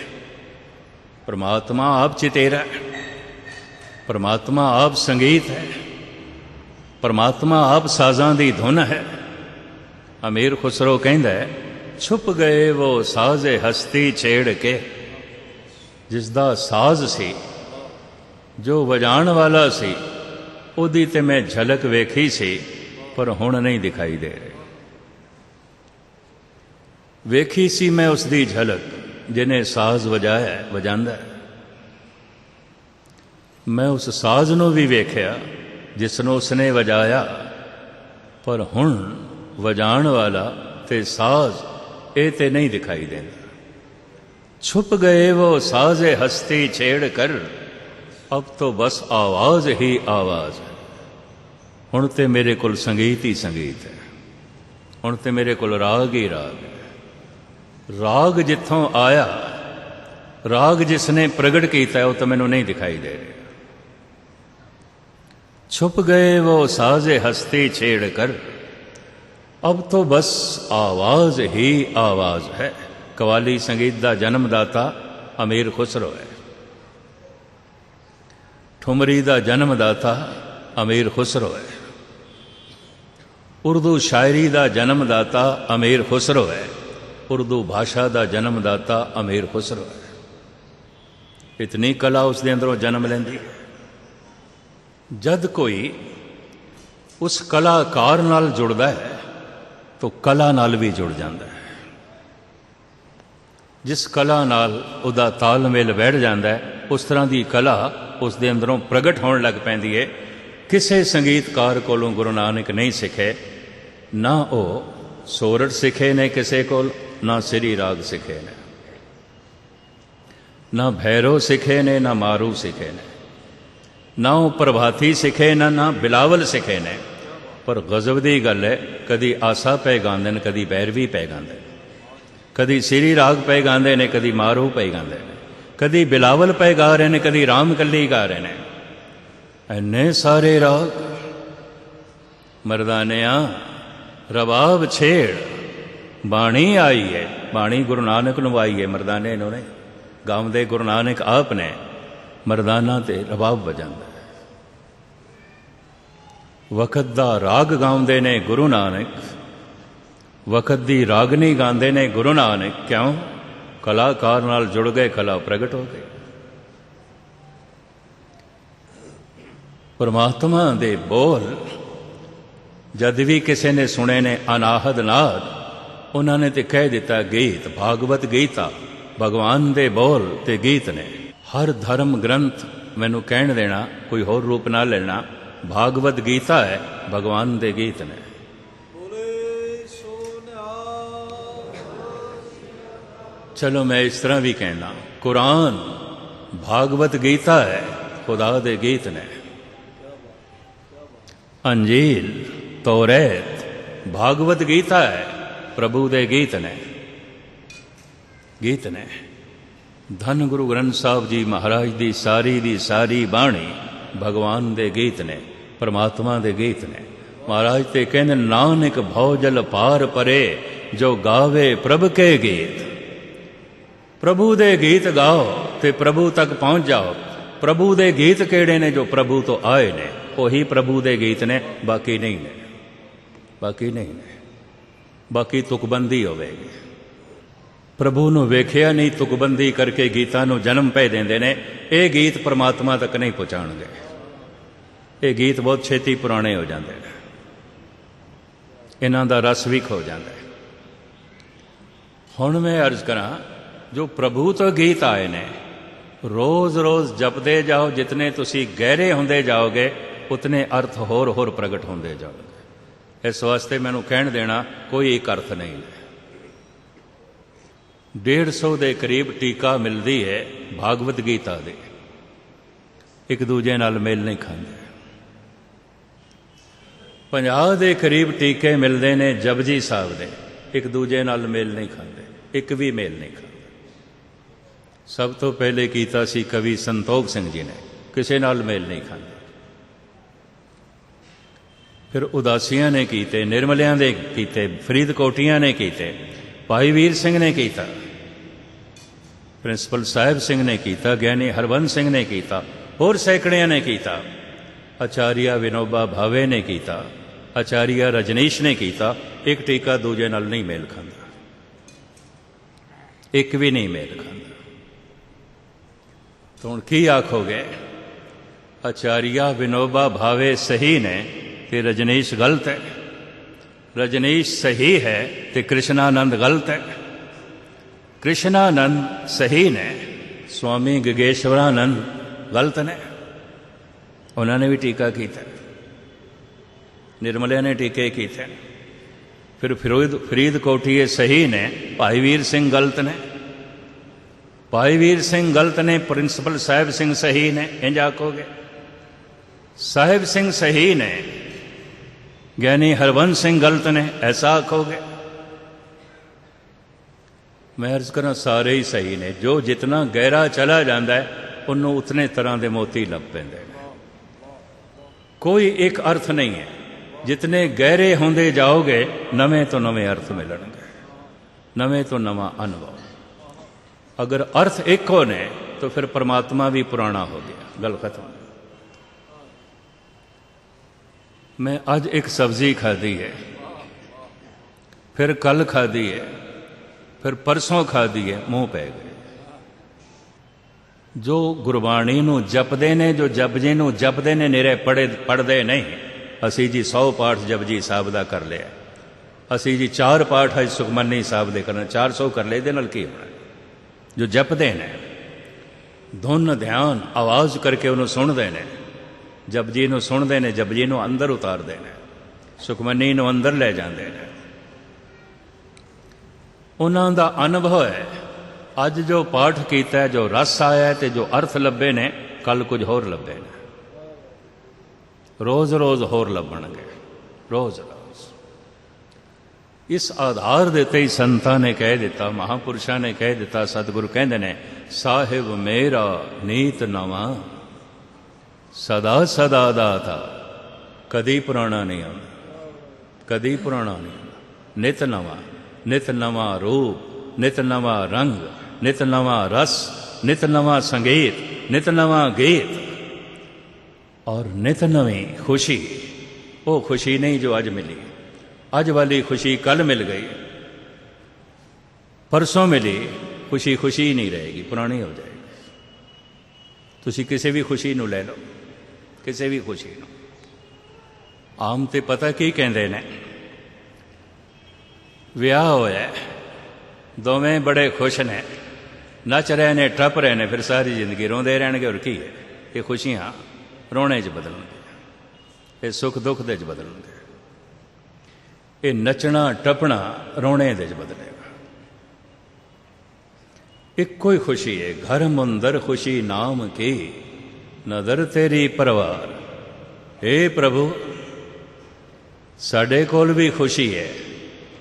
ਪਰਮਾਤਮਾ ਆਪ ਚਿਤੇਰਾ ਹੈ। ਪਰਮਾਤਮਾ ਆਪ ਸੰਗੀਤ ਹੈ, ਪਰਮਾਤਮਾ ਆਪ ਸਾਜ਼ਾਂ ਦੀ ਧੁਨ ਹੈ। ਅਮੀਰ ਖੁਸਰੋ ਕਹਿੰਦਾ ਹੈ, ਛੁਪ ਗਏ ਉਹ ਸਾਜ਼ੇ ਹਸਤੀ ਛੇੜ ਕੇ। ਜਿਸ ਦਾ ਸਾਜ਼ ਸੀ, ਜੋ ਵਜਾਉਣ ਵਾਲਾ ਸੀ, ਉਹਦੀ ਤੇ ਮੈਂ ਝਲਕ ਵੇਖੀ ਸੀ, ਪਰ ਹੁਣ ਨਹੀਂ ਦਿਖਾਈ ਦੇ ਰਹੀ। ਵੇਖੀ ਸੀ ਮੈਂ ਉਸ ਦੀ ਝਲਕ, ਜਿਹਨੇ ਸਾਜ਼ ਵਜਾਇਆ ਵਜਾਂਦਾ। ਮੈਂ ਉਸ ਸਾਜ਼ ਨੂੰ ਵੀ ਵੇਖਿਆ ਜਿਸ ਨੂੰ ਉਸਨੇ ਵਜਾਇਆ, ਪਰ ਹੁਣ ਵਜਾਉਣ ਵਾਲਾ ਤੇ ਸਾਜ਼ ਇਹ ਤੇ ਨਹੀਂ ਦਿਖਾਈ ਦੇਂਦਾ। छुप गए वो साज़े हस्ती छेड़ कर, अब तो बस आवाज़ ही आवाज़ है। हुण ते मेरे कोल संगीत ही संगीत है, हुण ते मेरे कोल राग ही राग है। राग जिथों आया, राग जिसने प्रगट किया वो तो मैनू नहीं दिखाई दे रहा। छुप गए वो साज़े हस्ती छेड़ कर, अब तो बस आवाज़ ही आवाज़ है। कवाली संगीत का जन्मदाता अमीर खुसरो है। ठुमरी का जन्मदाता अमीर खुसरो है। उर्दू शायरी का जन्मदाता अमीर खुसरो है। उर्दू भाषा का जन्मदाता अमीर खुसरो है। इतनी कला उसके अंदरों जन्म लेंदी है। जद कोई उस कलाकार नाल जुड़दा है तो कला नाल भी जुड़ जाता है। जिस कला नाल उहदा तालमेल बैठ जाता है, उस तरह की कला उसके अंदरों प्रगट होने लग पैंदी है। किसी संगीतकार कोलों गुरु नानक नहीं सीखे, ना वो सोरठ सीखे ने किसी को, ना सिरी राग सीखे ने, ना भैरव सीखे ने, ना मारू सीखे ने, ना वो प्रभाती सीखे ना बिलावल सीखे ने। पर गजब की गल है, कदी आसा पे गांदे ने, कदी भैरवी पे गांदे ने, कदी सिरी राग पे गांदे ने, कदी मारू पे गांदे ने, कदी बिलावल पे गा रहे ने, कदी राम कली गा रहे ने। इन्ने सारे राग मरदानिया रबाब छेड़, बाणी आई है। बाणी गुरु नानक नूं आई है, मरदाने इन्होंने गाँवदे गुरु नानक आप ने। मरदाना ते रबाब वजांदा है। वक़्त दा राग गाउंदे ने गुरु नानक, वक़्त दी रागनी गांदे ने गुरु नानक। क्यों? कलाकार नाल जुड़ गए, कला प्रगट हो गई। परमात्मा दे बोल जद भी किसी ने सुने ने अनाहद नाद, उन्होंने तो कह दिता गीत, भागवत गीता भगवान दे बोल ते गीत ने। हर धर्म ग्रंथ मैनू कहण देना, कोई होर रूप ना लेना, भागवत गीता है, भगवान दे गीत ने। चलो मैं इस तरह भी कहना, कुरान भागवत गीता है, खुदा दे गीत ने। अंजील तौरेत भागवत गीता है, प्रभु दे गीत ने। गीत ने धन गुरु ग्रंथ साहब जी महाराज दी सारी बाणी भगवान दे गीत ने, परमात्मा दे गीत ने। महाराज ते कहंदे नानक भौजल पार परे, जो गावे प्रभ के गीत। प्रभु दे गीत गाओ ते प्रभु तक पहुंच जाओ। प्रभु दे गीत केड़े ने? जो प्रभु तो आए ने, वही प्रभु दे गीत ने, बाकी नहीं ने, बाकी नहीं ने। बाकी तुकबंदी होवेगी। प्रभु नूं वेखिया नहीं, तुकबंदी करके गीतां नूं जन्म पै देंदे ने। ये गीत परमात्मा तक नहीं पहुँचाणगे। ये गीत बहुत छेती पुराने हो जाते हैं, इन्हां दा रस भी खो जाता है। हुण मैं अर्ज करा, जो प्रभु तो गीत आए ने, रोज रोज जपदे जाओ। जितने तुसी गहरे होंदे जाओगे, उतने अर्थ होर होर प्रगट होंदे जाओगे। इस वास्ते मैनू कहण देना, कोई एक अर्थ नहीं है। 150 के करीब टीका मिलती है भागवत गीता दे, एक दूजे नाल मेल नहीं खाते। 50 के करीब टीके मिलते हैं जपजी साहब दे, एक दूजे नाल मेल नहीं खाते, एक भी मेल नहीं खाते। सब तो पहले कीता सी कवि संतोख सिंह जी ने, किसी नाल मेल नहीं खाते। फिर उदासियां ने कीते, निर्मलियां ने कीते, फरीदकोटियां ने कीते, भाई वीर सिंह ने कीता, प्रिंसिपल साहिब सिंह ने कीता, ज्ञानी हरबंस सिंह ने कीता, होर सैकड़ियां ने कीता। आचार्य विनोबा भावे ने कीता, आचार्य रजनीश ने कीता। एक टीका दूजे नाल नहीं मेल खांदा, एक भी नहीं मेल खांदा। तो हुण की आखोगे? आचार्य विनोबा भावे सही ने ते रजनीश गलत है, रजनीश सही है ते कृष्णानंद गलत है। कृष्णानंद सही ने, स्वामी गगेश्वरानंद गलत ने। उन्होंने भी टीका किया, निर्मलिया ने टीके किए। फिर फरीदकोटिये सही ने, भाई वीर सिंह गलत ने, भाई वीर सिंह गलत ने, प्रिंसिपल साहिब सिंह सही ने, इंज आखोगे। साहिब सिंह सही ने, ज्ञानी हरबंस सिंह गलत ने, ऐसा आखोगे। मैं अर्ज करा, सारे ही सही ने। जो जितना गहरा चला जाता है, उन्होंने उतने तरह के मोती लग पेंदे। कोई एक अर्थ नहीं है। जितने गहरे होंदे जाओगे, नवे तो नवे अर्थ मिलणगे, नवे तो नवा अनुभव। अगर अर्थ एक हो ने, तो फिर परमात्मा भी पुराना हो गया, गल खत्म। मैं आज एक सब्जी खाधी है, फिर कल खाधी है, फिर परसों खाधी है, मुंह पै गए। जो गुरबाणी नूं जपदे ने, जो जपजी नूं जपदे ने, निरे पढ़दे नहीं। असी जी 100 पाठ जपजी साहब दा कर लिया, असी जी 4 पाठ अज सुखमनी साहब दे करना, 400 कर ले, नाल की होना। जो जपदे ने, धुन ध्यान आवाज़ करके उन्होंने सुनते ने, जपजी नूं सुनते ने, जपजी नूं अंदर उतारते हैं, सुखमनी नूं अंदर ले जाते हैं। उन्हां दा अनुभव है। अज जो पाठ किया, जो रस आया तो जो अर्थ लभे ने, कल कुछ होर लभे ने, रोज़ रोज़ होर लभणगे, रोज़ रोज़। इस आधार दे ते ही संतां ने कह दिता, महापुरुषां ने कह दिता, सतगुरु कहंदे ने, साहिब मेरा नीत नवा सदा सदा दाता। कदी पुराना नहीं आंदा, कदी पुराना नहीं आंदा। नित नवा, नित नवा रूप, नित नवा रंग, नित नवा रस, नित नवा संगीत, नित नवा गीत और नित नवी खुशी। वो खुशी नहीं जो अज मिली, अज वाली खुशी कल मिल गई, परसों मिली खुशी खुशी ही नहीं रहेगी, पुरानी हो जाएगी। तुसी किसी भी खुशी नूं ले लो, किसी भी खुशी नूं। आम ते पता की कहंदे ने, विआह होया, दोवें बड़े खुश ने, नच रहे ने, टप रहे ने, फिर सारी जिंदगी रोंदे रहणगे। और की है ये खुशियां रोने च बदलणगे, ये सुख दुख दे च बदलणगे, ये नचना टपना रोने दे च बदलेगा। इक्को ही खुशी है, घर मुंदर खुशी नाम की, नदर तेरी परवार। हे प्रभु, साडे कोल भी खुशी है,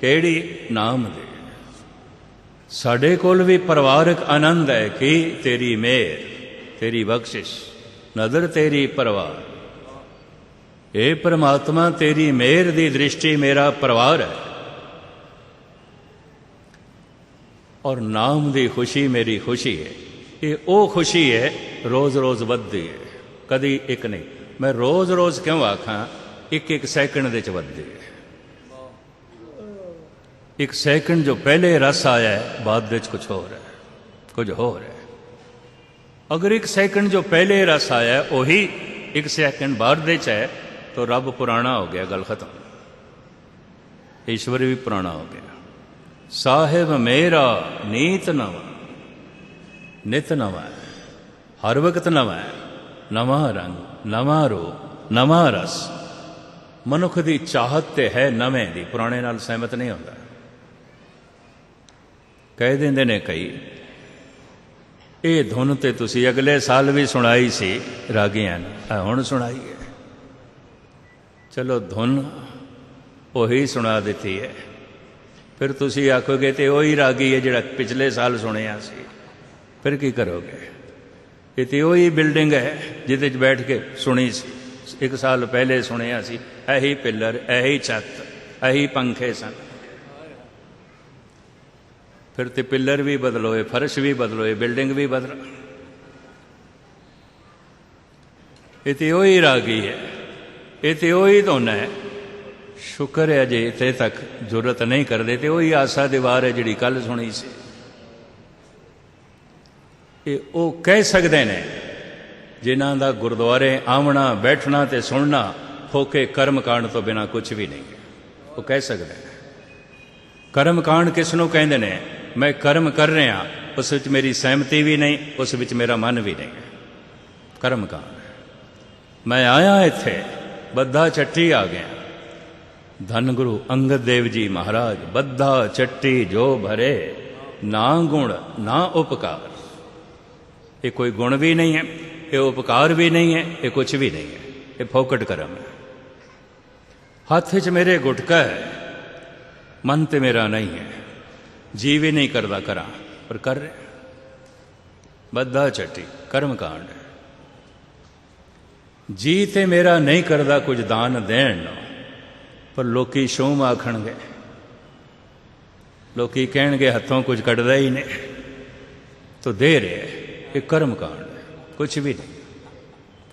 केड़ी? नाम दे। साडे कोल भी परिवारक आनंद है कि तेरी मेहर, तेरी बख्शिश, नदर तेरी परवार। हे परमात्मा, तेरी मेहर दी दृष्टि मेरा परिवार है, और नाम दी खुशी मेरी खुशी है। ये ओ खुशी है रोज़ रोज़ वधदी है, कदी एक नहीं। मैं रोज़ रोज़ क्यों आखां? एक एक सैकंड दे च वधदी है। एक सैकंड जो पहले रस आया है, बाद दे च कुछ होर है, कुछ होर है। अगर एक सैकंड जो पहले रस आया है वही एक सैकंड बाद दे च है, तो रब पुराना हो गया, गल खत्म। ईश्वर भी पुराना हो गया। साहिब मेरा नीत नवा, नित नवा है, हर वक्त नवा है, नवा रंग, नवा रूप, नवा रस। मनुख की चाहत ते है नवें दी, पुराने नाल सहमत नहीं होता। कह देंदे ने कई, ये धुन ते तुसी अगले साल भी सुनाई सी रागियां ने, हुण सुनाई है। चलो धुन वही सुना दी है, फिर तुसी आखोगे तो वही रागी है जिहड़ा पिछले साल सुनिया सी, फिर की करोगे? ये तो वही बिल्डिंग है जिहदे बैठ के सुनी सी, एक साल पहले सुनिया सी। यही पिलर, यही छत, यही पंखे सन। फिर तो पिलर भी बदलोए, फर्श भी बदलोए, बिल्डिंग भी बदलो। ये तो वही रागी है, ये तो वही धुन है। शुक्र है अजे इतने तक जरूरत नहीं करते, तो वही आसा दीवार है जिहड़ी कल सुनी सी। ये वो कह सकते हैं जिन्हां दा गुरुद्वारे आवना बैठना ते सुनना होके कर्म कांड तो बिना कुछ भी नहीं है। वो कह सकते हैं। कर्म कांड किसनों कहते हैं? मैं कर्म कर रहा, उस विच मेरी सहमति भी नहीं, उस विच मेरा मन भी नहीं है। कर्म कांड। मैं आया इत्थे, बद्धा चट्टी आ गया। धन गुरु अंगद देव जी महाराज, बद्धा चट्टी जो भरे, ना गुण ना उपकार। ये कोई गुण भी नहीं है, ये उपकार भी नहीं है, ये कुछ भी नहीं है, ये फोकट कर्म है। हाथ च मेरे गुटका है, मन ते मेरा नहीं है, जी भी नहीं करता करा, पर कर रहे। बद्धा चट्टी कर्म कांड। जी ते मेरा नहीं करता कुछ दान देन, पर लोकी शोम आखणगे, लोकी कहणगे हथों कुछ कटदा ही नहीं, तो दे रहे। ये कर्म कांड है, कुछ भी नहीं,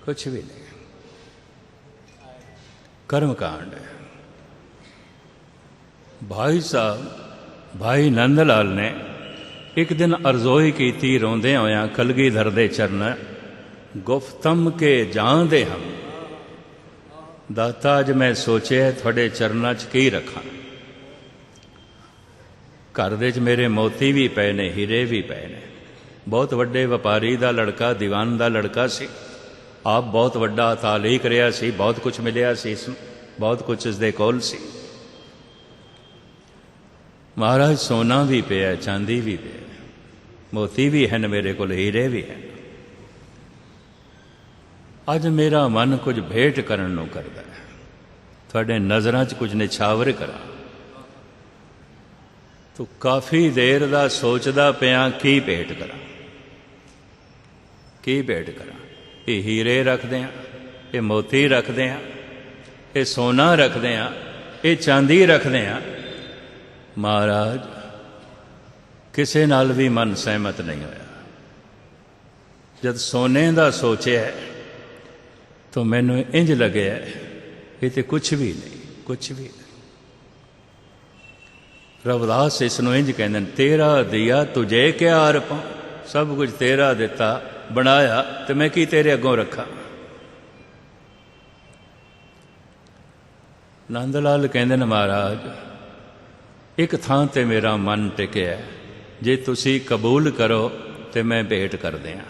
कुछ भी नहीं, कर्म कांड है। भाई साहब, भाई नंदलाल ने एक दिन अरज़ोई कीती रोंदे होया कलगीधर दे चरण, गुफ्तम के जान दे हम। दाता अज मैं सोचिया थोड़े चरणा च की रखा। घर दे च मेरे मोती भी पे ने, हीरे भी पे ने। बहुत वड्डे व्यापारी दा लड़का, दीवान दा लड़का सी। आप बहुत वड्डा तालीक रहा सी, बहुत कुछ मिलिया सी, बहुत कुछ इसदे कोल सी। महाराज सोना भी पिया, चांदी भी पिया, मोती भी हैं मेरे को, हीरे भी हैं। अज मेरा मन कुछ भेंट करन नूं करदा है, थोड़े नज़रां च कुछ निछावर करा। तो काफ़ी देर दा सोचदा पिया की भेंट करा, की भेंट करा। ये हीरे रख दें, ये मोती रख दें, ये सोना रख दें, ये चांदी रख दें। महाराज किसे नाल भी मन सहमत नहीं होया। जब सोने दा सोचे तो मैनू इंज लगे ये तो कुछ भी नहीं, कुछ भी नहीं। रविदास इसनों इंज कहते हैं, तेरा दिया तुझे क्या अर्पां। सब कुछ तेरा दिता बनाया तो मैं की तेरे अगों रखा। नंद लाल कहते हैं, महाराज एक थां ते मेरा मन टिकिया, जे तुसी कबूल करो तो मैं भेंट कर दियां।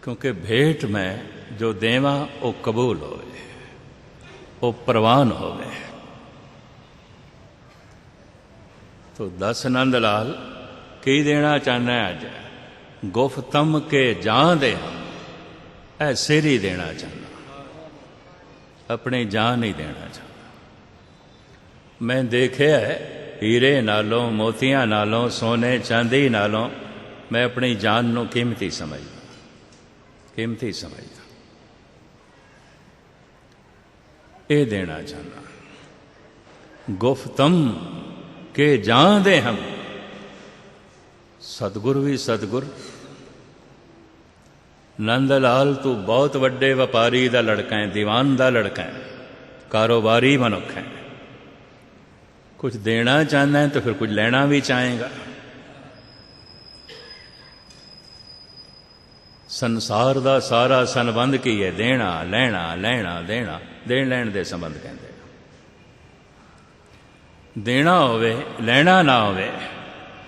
क्योंकि भेंट में जो देवां वो कबूल होवे, वो प्रवान होवे। तो दस नंद लाल की देना चाहना है अज? गुफ्तम के जान दे हम, ऐ सिर ही देना चाहना, अपनी जान नहीं देना चाहना। मैं देखे हीरे नालों, मोतियां नालों, सोने चांदी नालों मैं अपनी जान नूं कीमती समझदा, कीमती समझदा। ये देना चाहना। गुफ्तम के जान दे हम। सतगुर भी सतगुर। नंद लाल तू बहुत वड्डे व्यापारी दा लड़का है, दीवान दा लड़का है, कारोबारी मनुख है। कुछ देना चाहना है तो फिर कुछ लेना भी चाहेगा। संसार दा सारा संबंध की है देना लेना, लेना देना, देन लैन दे संबंध कहते। देना होवे लेना ना होवे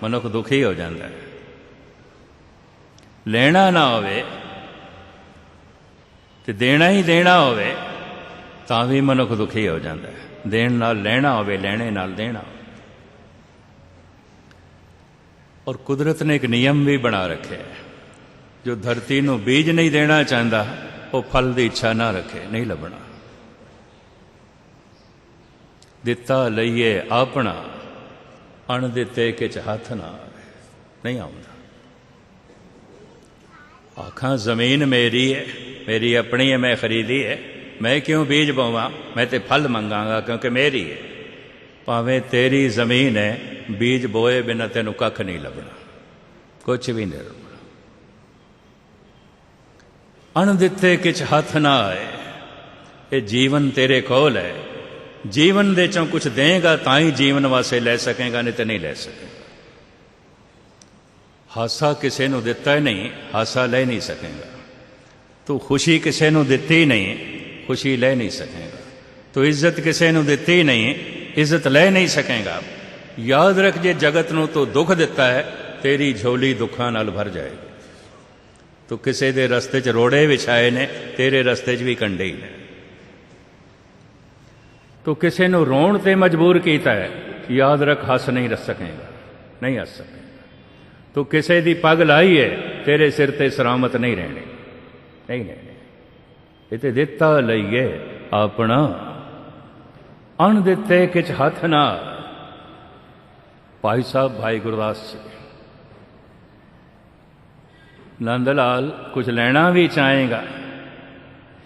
मनुख दुखी हो जाता है। लेना ना होवे ते देना ही देना होवे तां भी मनुख दुखी हो जाता है। देन नाल लेना होवे, लेने नाल देना। और कुदरत ने एक नियम भी बना रखे है, जो धरती नूं बीज नहीं देना चाहता वो फल की इच्छा ना रखे, नहीं लभना। दिता लईए अपना, अण दिते किच हथ ना आवे, नहीं आउंदा। आखां जमीन मेरी है, मेरी अपनी है, मैं खरीदी है, मैं क्यों बीज बोवां, मैं तो फल मंगांगा क्योंकि मेरी है। भावें तेरी जमीन है, बीज बोए बिना तेनों कख नहीं लभना, कुछ भी नहीं लभना। अण दिते किच हथ ना आए, ये जीवन तेरे कोल है। जीवन दे चों कुछ देगा तां ही जीवन वास्ते ले सकेगा, नहीं तो नहीं ले सकेगा। हासा किसी नूं दिता ही नहीं, हासा ले नहीं सकेगा। तू खुशी किसी नूं दिती नहीं, खुशी ले नहीं सकेगा। तो इज्जत किसी नूं दिती नहीं, इज्जत ले नहीं सकेगा। याद रख, जे जगत नूं तो दुख दिता है, तेरी झोली दुखां नाल भर जाएगी। तो किसी दे रस्ते च रोड़े विछाए ने, तेरे रस्ते च भी कंडे ही ने। तो किसी नूं रोण ते मजबूर कीता है, याद रख हस नहीं रख सकेगा, नहीं हस सकेगा। तो किसी दी पग लाई है, तेरे सिर ते सलामत नहीं रहने, नहीं रहने। इते दिता लईए अपना, अण दिते किच हथ ना। भाई साहब भाई गुरदास जी, नंदलाल कुछ लेना भी चाहेगा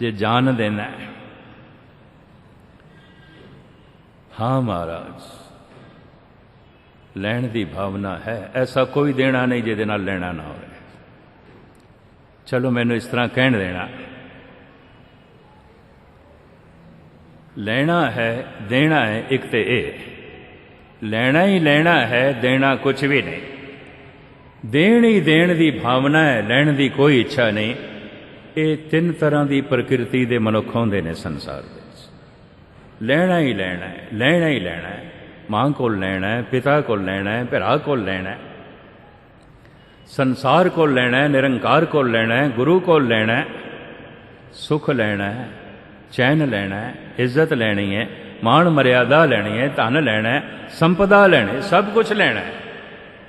जे जान देना है। हाँ महाराज, लैण की भावना है, ऐसा कोई देना नहीं जिहदे नाल लेना ना हो। चलो मैनू इस तरह कहण देना, लेना है देना है एक ते ए, ਲੈਣਾ ਹੀ ਲੈਣਾ ਹੈ, ਦੇਣਾ ਕੁਛ ਵੀ ਨਹੀਂ। ਦੇਣ ਹੀ ਦੇਣ ਦੀ ਭਾਵਨਾ ਹੈ, ਲੈਣ ਦੀ ਕੋਈ ਇੱਛਾ ਨਹੀਂ। ਇਹ ਤਿੰਨ ਤਰ੍ਹਾਂ ਦੀ ਪ੍ਰਕਿਰਤੀ ਦੇ ਮਨੁੱਖ ਹੁੰਦੇ ਨੇ ਸੰਸਾਰ ਵਿੱਚ। ਲੈਣਾ ਹੀ ਲੈਣਾ ਹੈ, ਲੈਣਾ ਹੀ ਲੈਣਾ ਹੈ। ਮਾਂ ਕੋਲ ਲੈਣਾ ਹੈ, ਪਿਤਾ ਕੋਲ ਲੈਣਾ ਹੈ, ਭਰਾ ਕੋਲ ਲੈਣਾ ਹੈ, ਸੰਸਾਰ ਕੋਲ ਲੈਣਾ ਹੈ, ਨਿਰੰਕਾਰ ਕੋਲ ਲੈਣਾ ਹੈ, ਗੁਰੂ ਕੋਲ ਲੈਣਾ ਹੈ, ਸੁਖ ਲੈਣਾ ਹੈ, ਚੈਨ ਲੈਣਾ ਹੈ, ਇੱਜ਼ਤ ਲੈਣੀ ਹੈ, ਮਾਣ ਮਰਿਆਦਾ ਲੈਣੀ ਹੈ, ਧਨ ਲੈਣਾ ਹੈ, ਸੰਪਦਾ ਲੈਣੀ, ਸਭ ਕੁਝ ਲੈਣਾ ਹੈ,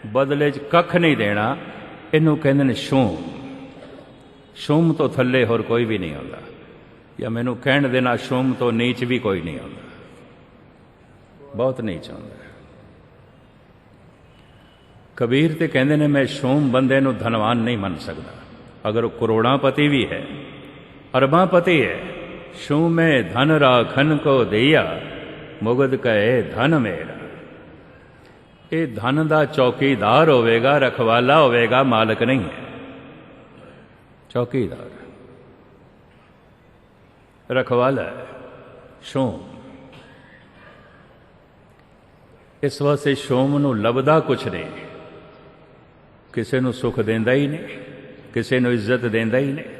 ਬਦਲੇ 'ਚ ਕੱਖ ਨਹੀਂ ਦੇਣਾ। ਇਹਨੂੰ ਕਹਿੰਦੇ ਨੇ ਸ਼ੂਮ। ਸ਼ੂਮ ਤੋਂ ਥੱਲੇ ਹੋਰ ਕੋਈ ਵੀ ਨਹੀਂ ਆਉਂਦਾ, ਜਾਂ ਮੈਨੂੰ ਕਹਿਣ ਦੇਣਾ ਸ਼ੂਮ ਤੋਂ ਨੀਚ ਵੀ ਕੋਈ ਨਹੀਂ ਆਉਂਦਾ, ਬਹੁਤ ਨੀਚ ਆਉਂਦਾ। ਕਬੀਰ ਤੇ ਕਹਿੰਦੇ ਨੇ ਮੈਂ ਸ਼ੂਮ ਬੰਦੇ ਨੂੰ ਧਨਵਾਨ ਨਹੀਂ ਮੰਨ ਸਕਦਾ, ਅਗਰ ਉਹ ਕਰੋੜਾਂਪਤੀ ਵੀ ਹੈ, ਅਰਬਾਂਪਤੀ ਹੈ। ਸ਼ੂਮੇ ਧਨ ਰਾਖਨ ਕੋ ਦਈਆ, ਮੁਗਦ ਕਹੇ ਧਨ ਮੇਰਾ। ਇਹ ਧਨ ਦਾ ਚੌਕੀਦਾਰ ਹੋਵੇਗਾ, ਰਖਵਾਲਾ ਹੋਵੇਗਾ, ਮਾਲਕ ਨਹੀਂ ਹੈ। ਚੌਕੀਦਾਰ, ਰਖਵਾਲਾ ਹੈ ਸ਼ੂਮ। ਇਸ ਵਾਸਤੇ ਸ਼ੂਮ ਨੂੰ ਲੱਭਦਾ ਕੁਛ ਨਹੀਂ, ਕਿਸੇ ਨੂੰ ਸੁਖ ਦਿੰਦਾ ਹੀ ਨਹੀਂ, ਕਿਸੇ ਨੂੰ ਇੱਜ਼ਤ ਦਿੰਦਾ ਹੀ ਨਹੀਂ।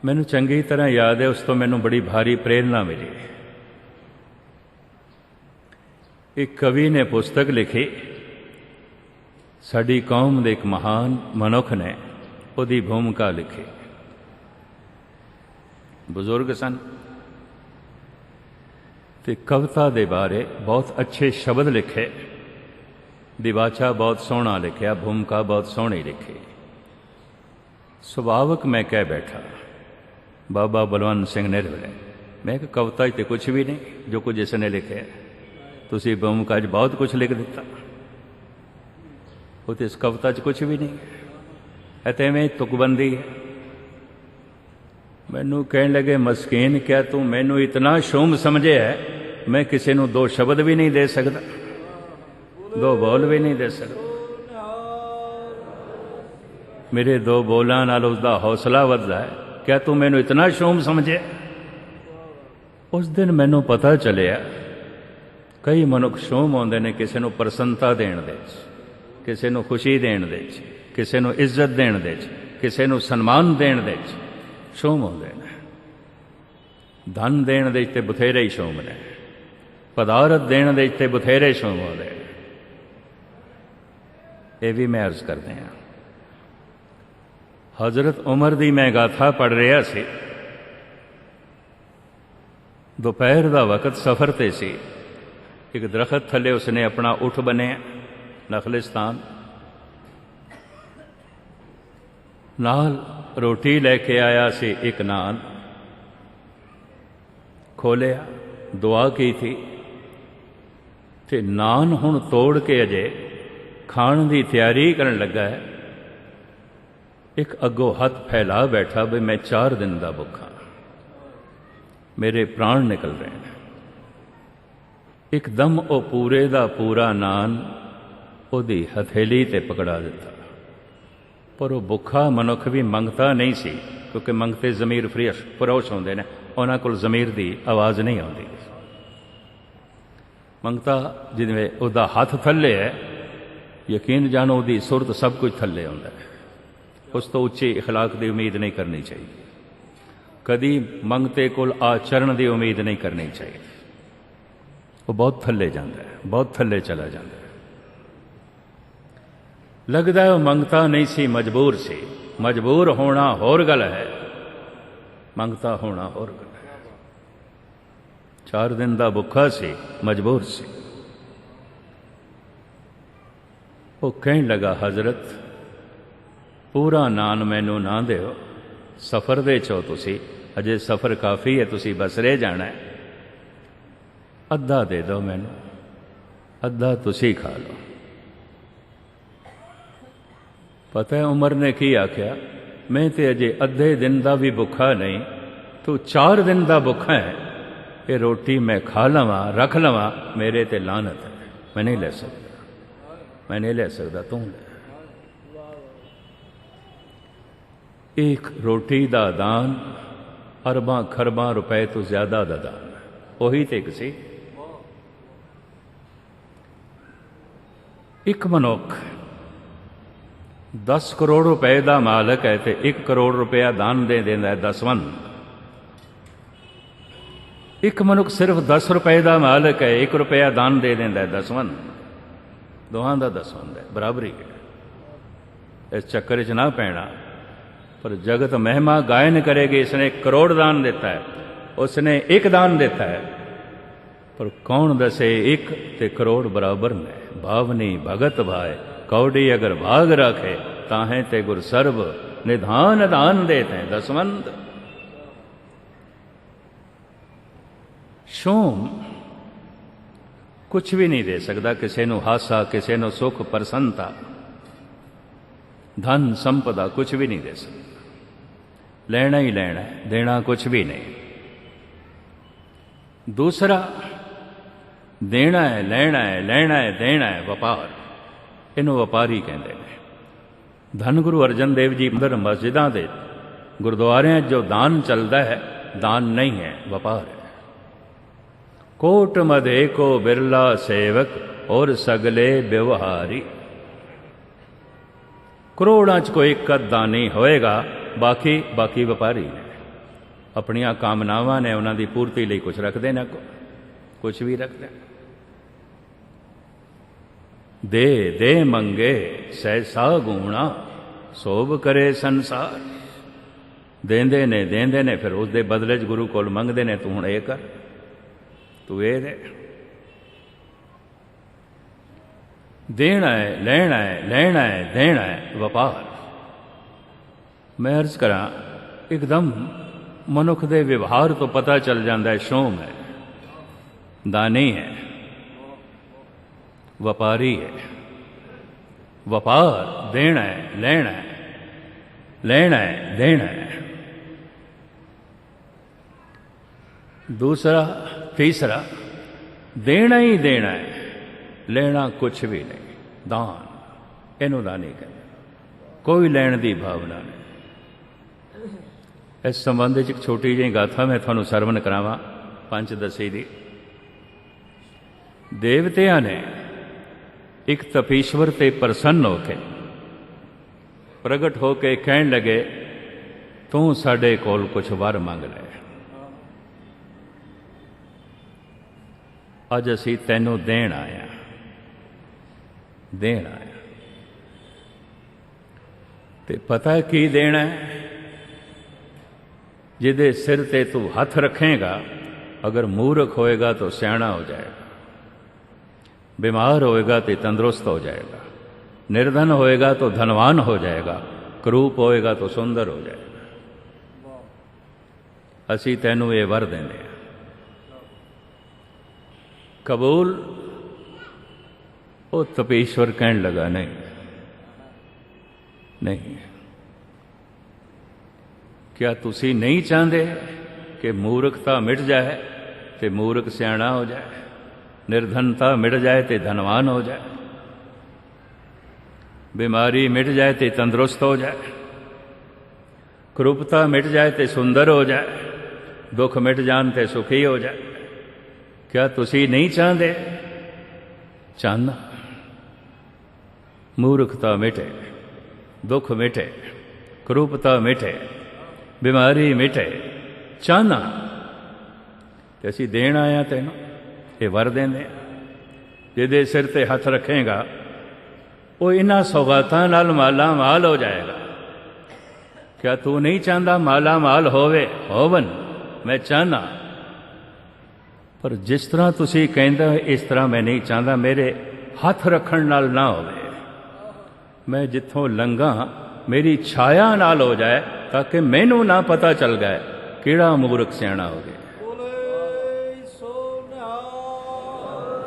ਮੈਨੂੰ ਚੰਗੀ ਤਰ੍ਹਾਂ ਯਾਦ ਹੈ, ਉਸ ਤੋਂ ਮੈਨੂੰ ਬੜੀ ਭਾਰੀ ਪ੍ਰੇਰਨਾ ਮਿਲੀ। ਇੱਕ ਕਵੀ ਨੇ ਪੁਸਤਕ ਲਿਖੀ, ਸਾਡੀ ਕੌਮ ਦੇ ਇੱਕ ਮਹਾਨ ਮਨੁੱਖ ਨੇ ਉਹਦੀ ਭੂਮਿਕਾ ਲਿਖੀ। ਬਜ਼ੁਰਗ ਸਨ ਤੇ ਕਵਿਤਾ ਦੇ ਬਾਰੇ ਬਹੁਤ ਅੱਛੇ ਸ਼ਬਦ ਲਿਖੇ, ਦਿਵਾਚਾ ਬਹੁਤ ਸੋਹਣਾ ਲਿਖਿਆ, ਭੂਮਿਕਾ ਬਹੁਤ ਸੋਹਣੀ ਲਿਖੀ। ਸੁਭਾਵਕ ਮੈਂ ਕਹਿ ਬੈਠਾ ਬਾਬਾ ਬਲਵੰਤ ਸਿੰਘ ਨਿਰਵਲੇ, ਮੈਂ ਕਿ ਕਵਿਤਾ 'ਚ ਤੇ ਕੁਛ ਵੀ ਨਹੀਂ, ਜੋ ਕੁਝ ਇਸ ਨੇ ਲਿਖਿਆ। ਤੁਸੀਂ ਭੂਮਿਕਾ 'ਚ ਬਹੁਤ ਕੁਛ ਲਿਖ ਦਿੱਤਾ, ਉਹ ਤੇ ਇਸ ਕਵਿਤਾ 'ਚ ਕੁਛ ਵੀ ਨਹੀਂ ਹੈ, ਤੇ ਐਵੇਂ ਤੁਕਬੰਦੀ ਹੈ। ਮੈਨੂੰ ਕਹਿਣ ਲੱਗੇ ਮਸਕੀਨ, ਕਿਆ ਤੂੰ ਮੈਨੂੰ ਇਤਨਾ ਸ਼ੂਮ ਸਮਝਿਆ ਹੈ, ਮੈਂ ਕਿਸੇ ਨੂੰ ਦੋ ਸ਼ਬਦ ਵੀ ਨਹੀਂ ਦੇ ਸਕਦਾ, ਦੋ ਬੋਲ ਵੀ ਨਹੀਂ ਦੇ ਸਕਦਾ। ਮੇਰੇ ਦੋ ਬੋਲਾਂ ਨਾਲ ਉਸਦਾ ਹੌਸਲਾ ਵੱਧਦਾ ਹੈ। ਕਿਆ ਤੂੰ ਮੈਨੂੰ ਇਤਨਾ ਸ਼ੂਮ ਸਮਝਿਆ? ਉਸ ਦਿਨ ਮੈਨੂੰ ਪਤਾ ਚੱਲਿਆ ਕਈ ਮਨੁੱਖ ਸ਼ੂਮ ਆਉਂਦੇ ਨੇ ਕਿਸੇ ਨੂੰ ਪ੍ਰਸੰਨਤਾ ਦੇਣ ਦੇ 'ਚ, ਕਿਸੇ ਨੂੰ ਖੁਸ਼ੀ ਦੇਣ ਦੇ 'ਚ, ਕਿਸੇ ਨੂੰ ਇੱਜ਼ਤ ਦੇਣ ਦੇ 'ਚ, ਕਿਸੇ ਨੂੰ ਸਨਮਾਨ ਦੇਣ ਦੇ 'ਚ ਸ਼ੂਮ ਆਉਂਦੇ ਨੇ। ਧਨ ਦੇਣ ਦੇ 'ਚ ਤੇ ਬਥੇਰੇ ਹੀ ਸ਼ੂਮ ਨੇ, ਪਦਾਰਥ ਦੇਣ ਦੇ 'ਚ ਤੇ ਬਥੇਰੇ ਸ਼ੂਮ ਆਉਂਦੇ। ਇਹ ਵੀ ਮੈਂ ਅਰਜ਼ ਕਰਦੇ ਹਾਂ। ਹਜ਼ਰਤ ਉਮਰ ਦੀ ਮੈਂ ਗਾਥਾ ਪੜ੍ਹ ਰਿਹਾ ਸੀ, ਦੁਪਹਿਰ ਦਾ ਵਕਤ ਸਫ਼ਰ ਤੇ ਸੀ। ਇੱਕ ਦਰਖਤ ਥੱਲੇ ਉਸਨੇ ਆਪਣਾ ਉਠ ਬੰਨਿਆ, ਨਖਲਿਸਤਾਨ ਨਾਲ ਰੋਟੀ ਲੈ ਕੇ ਆਇਆ ਸੀ, ਇੱਕ ਨਾਨ ਖੋਲਿਆ, ਦੁਆ ਕੀਤੀ ਤੇ ਨਾਨ ਹੁਣ ਤੋੜ ਕੇ ਅਜੇ ਖਾਣ ਦੀ ਤਿਆਰੀ ਕਰਨ ਲੱਗਾ ਹੈ। ਇੱਕ ਅੱਗੋਂ ਹੱਥ ਫੈਲਾ ਬੈਠਾ ਵੀ ਮੈਂ 4 ਦਿਨ ਦਾ ਭੁੱਖਾ, ਮੇਰੇ ਪ੍ਰਾਣ ਨਿਕਲ ਰਹੇ ਨੇ। ਇੱਕਦਮ ਉਹ ਪੂਰੇ ਦਾ ਪੂਰਾ ਨਾਨ ਉਹਦੀ ਹਥੇਲੀ ਤੇ ਪਕੜਾ ਦਿੱਤਾ। ਪਰ ਉਹ ਭੁੱਖਾ ਮਨੁੱਖ ਵੀ ਮੰਗਤਾ ਨਹੀਂ ਸੀ, ਕਿਉਂਕਿ ਮੰਗਤੇ ਜ਼ਮੀਰ ਫਰੋਸ਼ ਹੁੰਦੇ ਨੇ, ਉਹਨਾਂ ਕੋਲ ਜ਼ਮੀਰ ਦੀ ਆਵਾਜ਼ ਨਹੀਂ ਆਉਂਦੀ। ਮੰਗਤਾ ਜਿਵੇਂ ਉਹਦਾ ਹੱਥ ਥੱਲੇ ਹੈ, ਯਕੀਨ ਜਾਣੋ ਉਹਦੀ ਸੁਰਤ ਸਭ ਕੁਝ ਥੱਲੇ ਆਉਂਦਾ ਹੈ। ਉਸ ਤੋਂ ਉੱਚੇ ਇਖਲਾਕ ਦੀ ਉਮੀਦ ਨਹੀਂ ਕਰਨੀ ਚਾਹੀਦੀ, ਕਦੀ ਮੰਗਤੇ ਕੋਲ ਆਚਰਣ ਦੀ ਉਮੀਦ ਨਹੀਂ ਕਰਨੀ ਚਾਹੀਦੀ। ਉਹ ਬਹੁਤ ਥੱਲੇ ਜਾਂਦਾ ਹੈ, ਬਹੁਤ ਥੱਲੇ ਚਲਾ ਜਾਂਦਾ ਹੈ। ਲੱਗਦਾ ਉਹ ਮੰਗਤਾ ਨਹੀਂ ਸੀ, ਮਜਬੂਰ ਸੀ। ਮਜਬੂਰ ਹੋਣਾ ਹੋਰ ਗੱਲ ਹੈ, ਮੰਗਤਾ ਹੋਣਾ ਹੋਰ ਗੱਲ ਹੈ। 4 ਦਿਨ ਦਾ ਭੁੱਖਾ ਸੀ, ਮਜਬੂਰ ਸੀ। ਉਹ ਕਹਿਣ ਲੱਗਾ, ਹਜ਼ਰਤ ਪੂਰਾ ਨਾਨ ਮੈਨੂੰ ਨਾ ਦਿਓ, ਸਫ਼ਰ ਦੇ 'ਚੋਂ ਤੁਸੀਂ, ਅਜੇ ਸਫ਼ਰ ਕਾਫੀ ਹੈ, ਤੁਸੀਂ ਬਸਰੇ ਜਾਣਾ ਹੈ, ਅੱਧਾ ਦੇ ਦਿਓ ਮੈਨੂੰ, ਅੱਧਾ ਤੁਸੀਂ ਖਾ ਲਓ। ਪਤਾ ਹੈ ਉਮਰ ਨੇ ਕੀ ਆਖਿਆ, ਮੈਂ ਤੇ ਅਜੇ ਅੱਧੇ ਦਿਨ ਦਾ ਵੀ ਭੁੱਖਾ ਨਹੀਂ, ਤੂੰ 4 ਦਿਨ ਦਾ ਭੁੱਖਾ ਹੈ। ਇਹ ਰੋਟੀ ਮੈਂ ਖਾ ਲਵਾਂ, ਰੱਖ ਲਵਾਂ, ਮੇਰੇ ਤੇ ਲਾਨਤ ਹੈ, ਮੈਂ ਨਹੀਂ ਲੈ ਸਕਦਾ, ਮੈਂ ਨਹੀਂ ਲੈ ਸਕਦਾ, ਤੂੰ ਲੈ। ਇੱਕ ਰੋਟੀ ਦਾ ਦਾਨ ਅਰਬਾਂ ਖਰਬਾਂ ਰੁਪਏ ਤੋਂ ਜ਼ਿਆਦਾ ਦਾ ਦਾਨ, ਉਹੀ ਤੇ ਇੱਕ ਸੀ एक मनुख 10 करोड़ रुपए का मालक है तो 1 करोड़ रुपया दान दे देंदा है दसवंध। एक मनुख सिर्फ 10 रुपए का मालक है, 1 रुपया दान दे देंदा है दसवंध। दोहां दा दसवंध है, बराबरी है। इस चक्कर च ना पैना। पर जगत महिमा गायन करेगी, इसने 1 करोड़ दान देता है, उसने 1 दान देता है। पर कौन दसे 1 ते करोड़ बराबर ने। भावनी भगत भाए कौड़ी अगर भाग रखे, ताहें ते गुर सर्व निधान दान देते हैं दसवंध। शोम कुछ भी नहीं दे सकता, किसी नू हासा, किसी नू सुख प्रसन्नता, धन संपदा कुछ भी नहीं दे सकता। लेना ही लेना है, देना कुछ भी नहीं। दूसरा देना है, लेना है, लेना है, देना है, व्यापार। इनू व्यापारी कहते हैं। धन गुरु अर्जन देव जी अंदर मस्जिदां दे गुरुद्वारियां जो दान चलता है, दान नहीं है, व्यापार है। कोट मधे को बिरला सेवक और सगले व्यवहारी। करोड़ां च कोई एक दानी होएगा, बाकी व्यापारी ने अपनिया कामनावां ने उन्हां दी पूर्ति लई कुछ रखते ना, कुछ भी रखते। दे दे मंगे सहसा गुणा सोभ करे संसार। देंदे ने फिर उसके बदले च गुरु कोल मंगते ने, तू हुण ये कर, तू ये दे। देना है, लेना है, लेना है, देना है, व्यापार। मैं अर्ज करा, एकदम मनुख दे व्यवहार तो पता चल जाता है शोम है, दानी है, व्यापारी है। व्यापार देना है, लेना है, लेना है, देना है। दूसरा तीसरा देना ही देना है, लेना कुछ भी नहीं। दान इनू दानी कहते, कोई लैण की भावना नहीं। इस संबंध एक छोटी जी गाथा मैं थानू सरवण करावा पंचदशी दी। देवतिया ने एक तपीश्वर ते प्रसन्न होके प्रगट होके कहन लगे, तू साडे कोल कुछ वर मंग ले, अज असी तैनू देण आया, देण आया। ते पता की देना है? जिदे सिर ते तू हथ रखेगा, अगर मूर्ख होएगा तो सियाणा हो जाएगा, बीमार होएगा तो तंदुरुस्त हो जाएगा, निर्धन होएगा तो धनवान हो जाएगा, करूप होएगा तो सुंदर हो जाएगा। असी तैनू ये वर देने कबूल। वो तपेश्वर कहन लगा, नहीं नहीं, क्या तुसी नहीं चाहते कि मूर्खता मिट जाए तो मूर्ख सियाणा हो जाए, निर्धनता मिट जाए तो धनवान हो जाए, बीमारी मिट जाए तो तंदुरुस्त हो जाए, कुरूपता मिट जाए तो सुंदर हो जाए, दुख मिट जान तो सुखी हो जाए? क्या तुसी नहीं चाहते? चाहना। मूर्खता मिटे, दुख मिटे, कुरूपता मिटे, बीमारी मिटे, चाहना। तो असी देण आया तेन ये वर देंदे। जिदे सिर ते हथ रखेगा वो इन्हां सौगातां नाल माला माल हो जाएगा। क्या तू नहीं चाहता माला माल होवे? होवन, मैं चाहना। पर जिस तरह तुसी कहंदे इस तरह मैं नहीं चाहता, मेरे हथ रखण नाल ना होवे। मैं जिथों लंघा मेरी छाया नाल हो जाए, ताकि मैनू ना पता चल गए केड़ा मूर्ख सियाणा हो गया,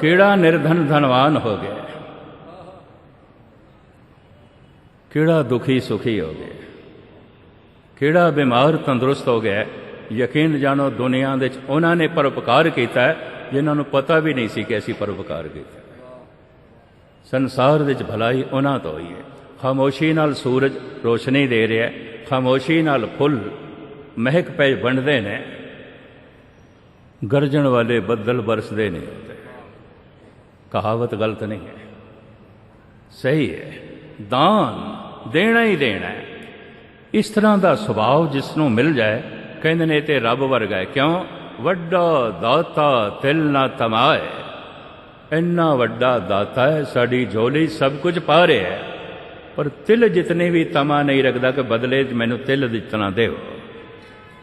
केड़ा निर्धन धनवान हो गया, केड़ा दुखी सुखी हो गया, केड़ा बीमार तंदुरुस्त हो गया। यकीन जानो दुनिया दे उन्होंने परोपकार किया है जिन्होंने पता भी नहीं सी कि असी परोपकार किया। संसार दे भलाई उन्हां तो ही है। खामोशी नाल सूरज रोशनी दे रहा है, खामोशी नाल फुल महक पे बनते ने, गरजन वाले बदल बरसते नहीं होते। कहावत गलत नहीं है। सही है, दान देना ही देना है। इस तरह का सुभाव जिसनों मिल जाए कहते ने ते रब वर्गा है। क्यों? वड्डा दाता तिल ना तमाए। इन्ना वड्डा दाता है, साड़ी झोली सब कुछ पा रहा है, पर तिल जितने भी तमा नहीं रखता कि बदले मैनू तिल जितना दो,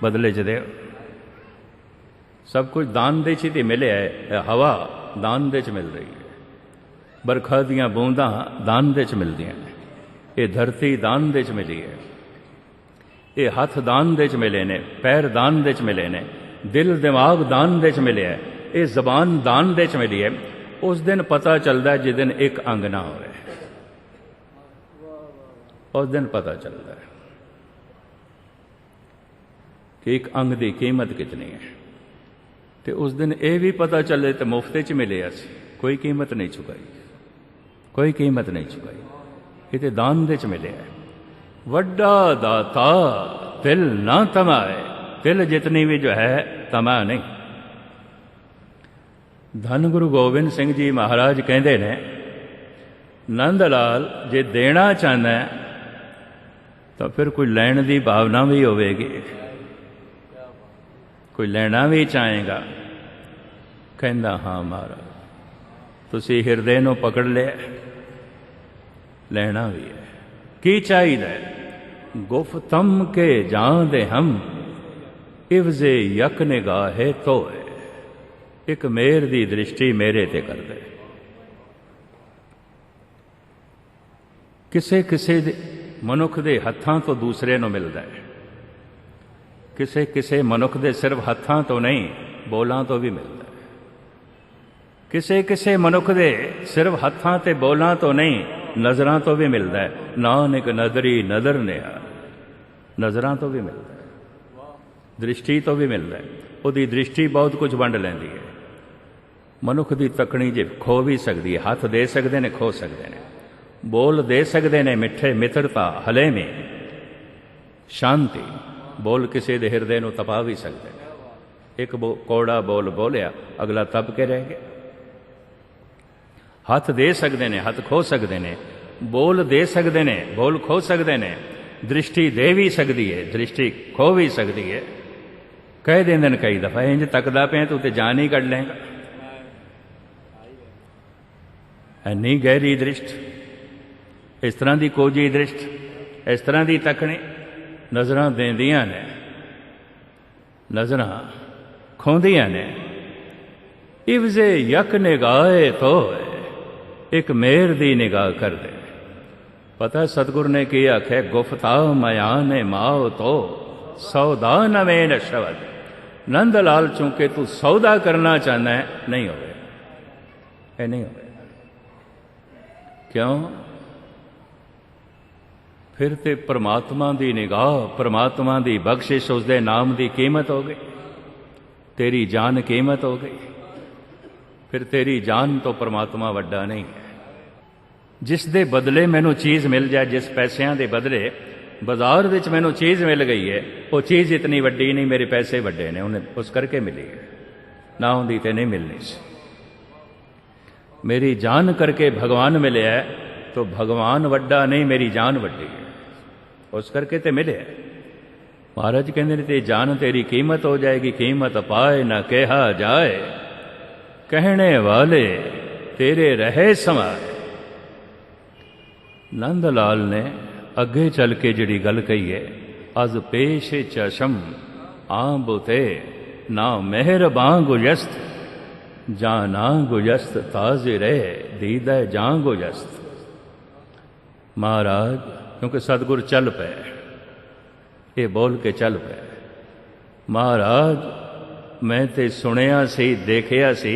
बदले च दो। सब कुछ दान दे च मिले है। हवा दान दे च मिल रही है, बरखा दियाँ बूंदा दान दे च मिलदियां ने, ये धरती दान दे च मिली है, ये हथ दान दे च मिले ने, पैर दान दे च मिले ने, दिल दिमाग दान दे च मिले है, ये जबान दान दे च मिली है। उस दिन पता चलता है जिस दिन एक अंग ना होवे, उस दिन पता चलता है कि एक अंग की कीमत कितनी है। तो उस दिन ये भी पता चले तो मुफ्त च मिले, असी कोई कीमत नहीं चुकाई, कोई कीमत नहीं चुकाई, ये तो दान दे च मिले है। वड्डा दाता तिल ना तमाए। तिल जितनी भी जो है तमा नहीं। धन गुरु गोबिंद सिंह जी महाराज कहते ने, नंद लाल जे देना चाहना है तो फिर कोई लैण की भावना भी होगी, कोई लेना भी चाहेगा। कहता हाँ महाराज, तुसी हिरदे नूं पकड़ लिया, लेना भी है। की चाहिए? गुफ्तम के जान दे हम इवजे यक निगाहे तो है। एक मेर दी दृष्टि मेरे ते कर दे। किसे किसे मनुख दे हत्थां तो दूसरे नूं मिलदा है, किसे किसे मनुख दे सिर्फ हत्थां तो नहीं बोलां तो भी मिलता है। किसे किसे मनुख दे सिर्फ हत्थां ते बोलां तो नहीं नज़रां तो भी मिलता है। नानक नदरी नदर ने, नज़रां तो भी मिलता है, दृष्टि तो भी मिलता है। उसकी दृष्टि बहुत कुछ वंड लैंदी है। मनुख की तकनी जे खो भी सकती है, हाथ दे सकते हैं, खो सकते हैं, बोल दे सकते हैं, मिठे मित्रता हले में शांति, बोल किसी दे हिरदे नूं तपा भी सकते हैं। एक कौड़ा बोल बोलिया, अगला तप के रह गया। हाथ दे सकते हैं, हाथ खो सकते हैं, बोल दे सकते हैं, बोल खो सकते हैं, दृष्टि दे भी सकती है, दृष्टि खो भी सकती है। कह देंगे कई दफा, इंज तकदा पे तू तो जान ही कढ़ लेगा। इन्नी गहरी दृष्ट, इस तरह की कोजी दृष्ट, इस तरह की तकनी नज़र देंदियां ने, नज़र खोंदियां ने। इवजे यक निगाहे तो एक मेर दी निगाह कर दे। पता सतगुर ने की आख्या, गुफ्ता मया ने माओ तो सौदा नवेन शब्द। नंद लाल चूंकि तू सौदा करना चाहना है, नहीं होवे, ये नहीं होवे। क्यों? फिर ते परमात्मा की निगाह, परमात्मा की बख्शिश, उसके नाम की कीमत हो गई, तेरी जान कीमत हो गई। फिर तेरी जान तो परमात्मा वड्डा नहीं है। जिस दे बदले मैनू चीज़ मिल जाए, जिस पैसों के बदले बाजार विच मैनू चीज़ मिल गई है, वो चीज़ इतनी वड्डी नहीं, मेरे पैसे वड्डे ने, उन्हें उस करके मिली है, ना उन्दी ते नहीं मिलनी सी। मेरी जान करके भगवान मिले है, तो भगवान वड्डा नहीं, मेरी जान वड्डी है, उस करके ते मिले है। महाराज कहते ते जान तेरी कीमत हो जाएगी, कीमत पाए ना कहा जाए, कहने वाले तेरे रहे समाए। नंद लाल ने अगे चल के जिहड़ी गल कही है, अज पेश चशम आंबुते ना मेहरबां गुजस्त, जाना गुजस्त ताजिरे दीदा जां गुजस्त। महाराज क्योंकि सतगुर चल पे, ये बोल के चल पे, महाराज मैं ते सुनिया सी, देखिया सी,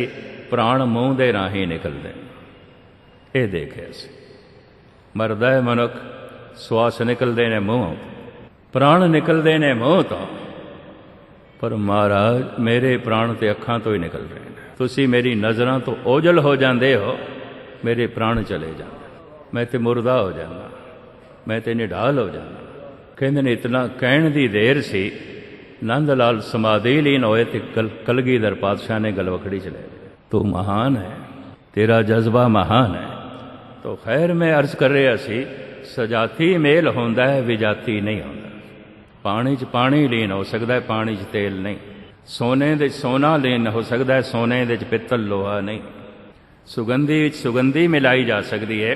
प्राण मूँह दे राही निकलदे, ये देखिया सी। मरदा है मनुख, श्वास निकलते ने मूँह, प्राण निकलते ने मूँह तो, पर महाराज मेरे प्राण तो अखां तो ही निकल रहे हैं। तुसी मेरी नज़रां तो ओझल हो जाते हो, मेरे प्राण चले जाते, मैं तो मुर्दा हो जाना, मैं तो निढाल हो जाना। कहते ने इतना कहण दी देर सी, नंद लाल समाधि लीन होए तो कलगीधर पातशाह ने गलवखड़ी चले, तू महान है, तेरा जज्बा महान है, तो खैर मैं अर्ज कर रहा सी सजाती मेल होंदा है विजाती नहीं होंदा। पानी च पानी लीन हो सकता है, पानी च तेल नहीं। सोने दे सोना लीन हो सकता है, सोने दे पित्तल लोहा नहीं। सुगंधी विच सुगंधी मिलाई जा सकती है,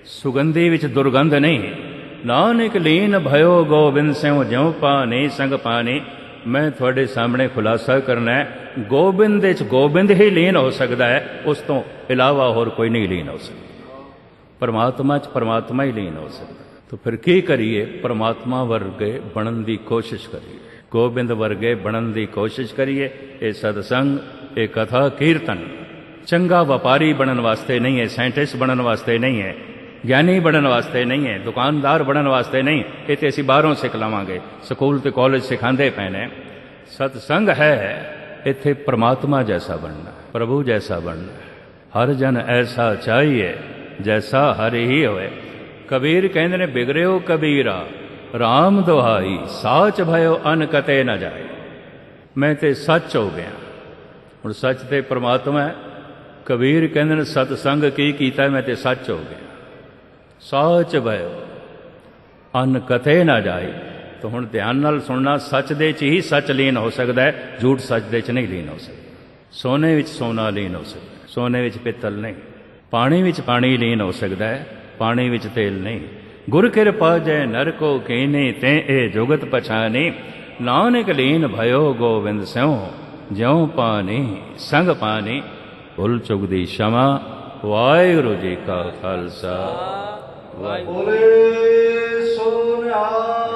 सुगंधी विच दुर्गंध नहीं। नानक लीन भयो गोबिंद स्यों ज्यों पानी संग पानी। मैं थोड़े सामने खुलासा करना है, गोबिंद विच गोबिंद ही लीन हो सकता है, उस तो इलावा होर कोई नहीं लीन हो सकता। परमात्मा च परमात्मा ही लीन हो सकता। तो फिर की करिए, परमात्मा वर्गे बनन की कोशिश करिए, गोबिंद वर्गे बनन की कोशिश करिए। ये सत्संग, ये कथा कीर्तन चंगा व्यापारी बनन वास्ते नहीं है, साइंटिस्ट बनन वास्ते नहीं है, ज्ञानी बनन वास्ते नहीं है, दुकानदार बनन वास्ते नहीं। ये तो असीं बाहरों सिख लवांगे, स्कूल ते कॉलेज सिखाते पे ने। सत्संग है इत्थे परमात्मा जैसा बनना, प्रभु जैसा बनना। हर जन ऐसा चाहिए जैसा हर ही होए। कबीर कहते ने बिगड़ियो कबीरा राम दुहाई, साच भयो अन कते न जाए। मैं ते सच हो गया। हुण सच ते परमात्मा है। कबीर कहते ने सतसंग की कीता, मैं ते सच हो गया। साच भयो अन कते न जाए। तो हुण ध्यान नाल सुनना, सच दे च ही सच लीन हो सकता है, झूठ सच दे च नहीं लीन हो सकता। सोने विच सोना लीन हो सकता है, सोने विच पित्तल नहीं। पानी विच पानी लीन हो सकता है, पानी विच तेल नहीं। गुर कृपा जय नर को कीनी, ते ए जुगत पछानी। नानक लीन भयो गोविंद स्यों ज्यों पानी संग पानी। भुल चुक दी क्षमा। वाहिगुरू जी का खालसा। बोले सो निहाल।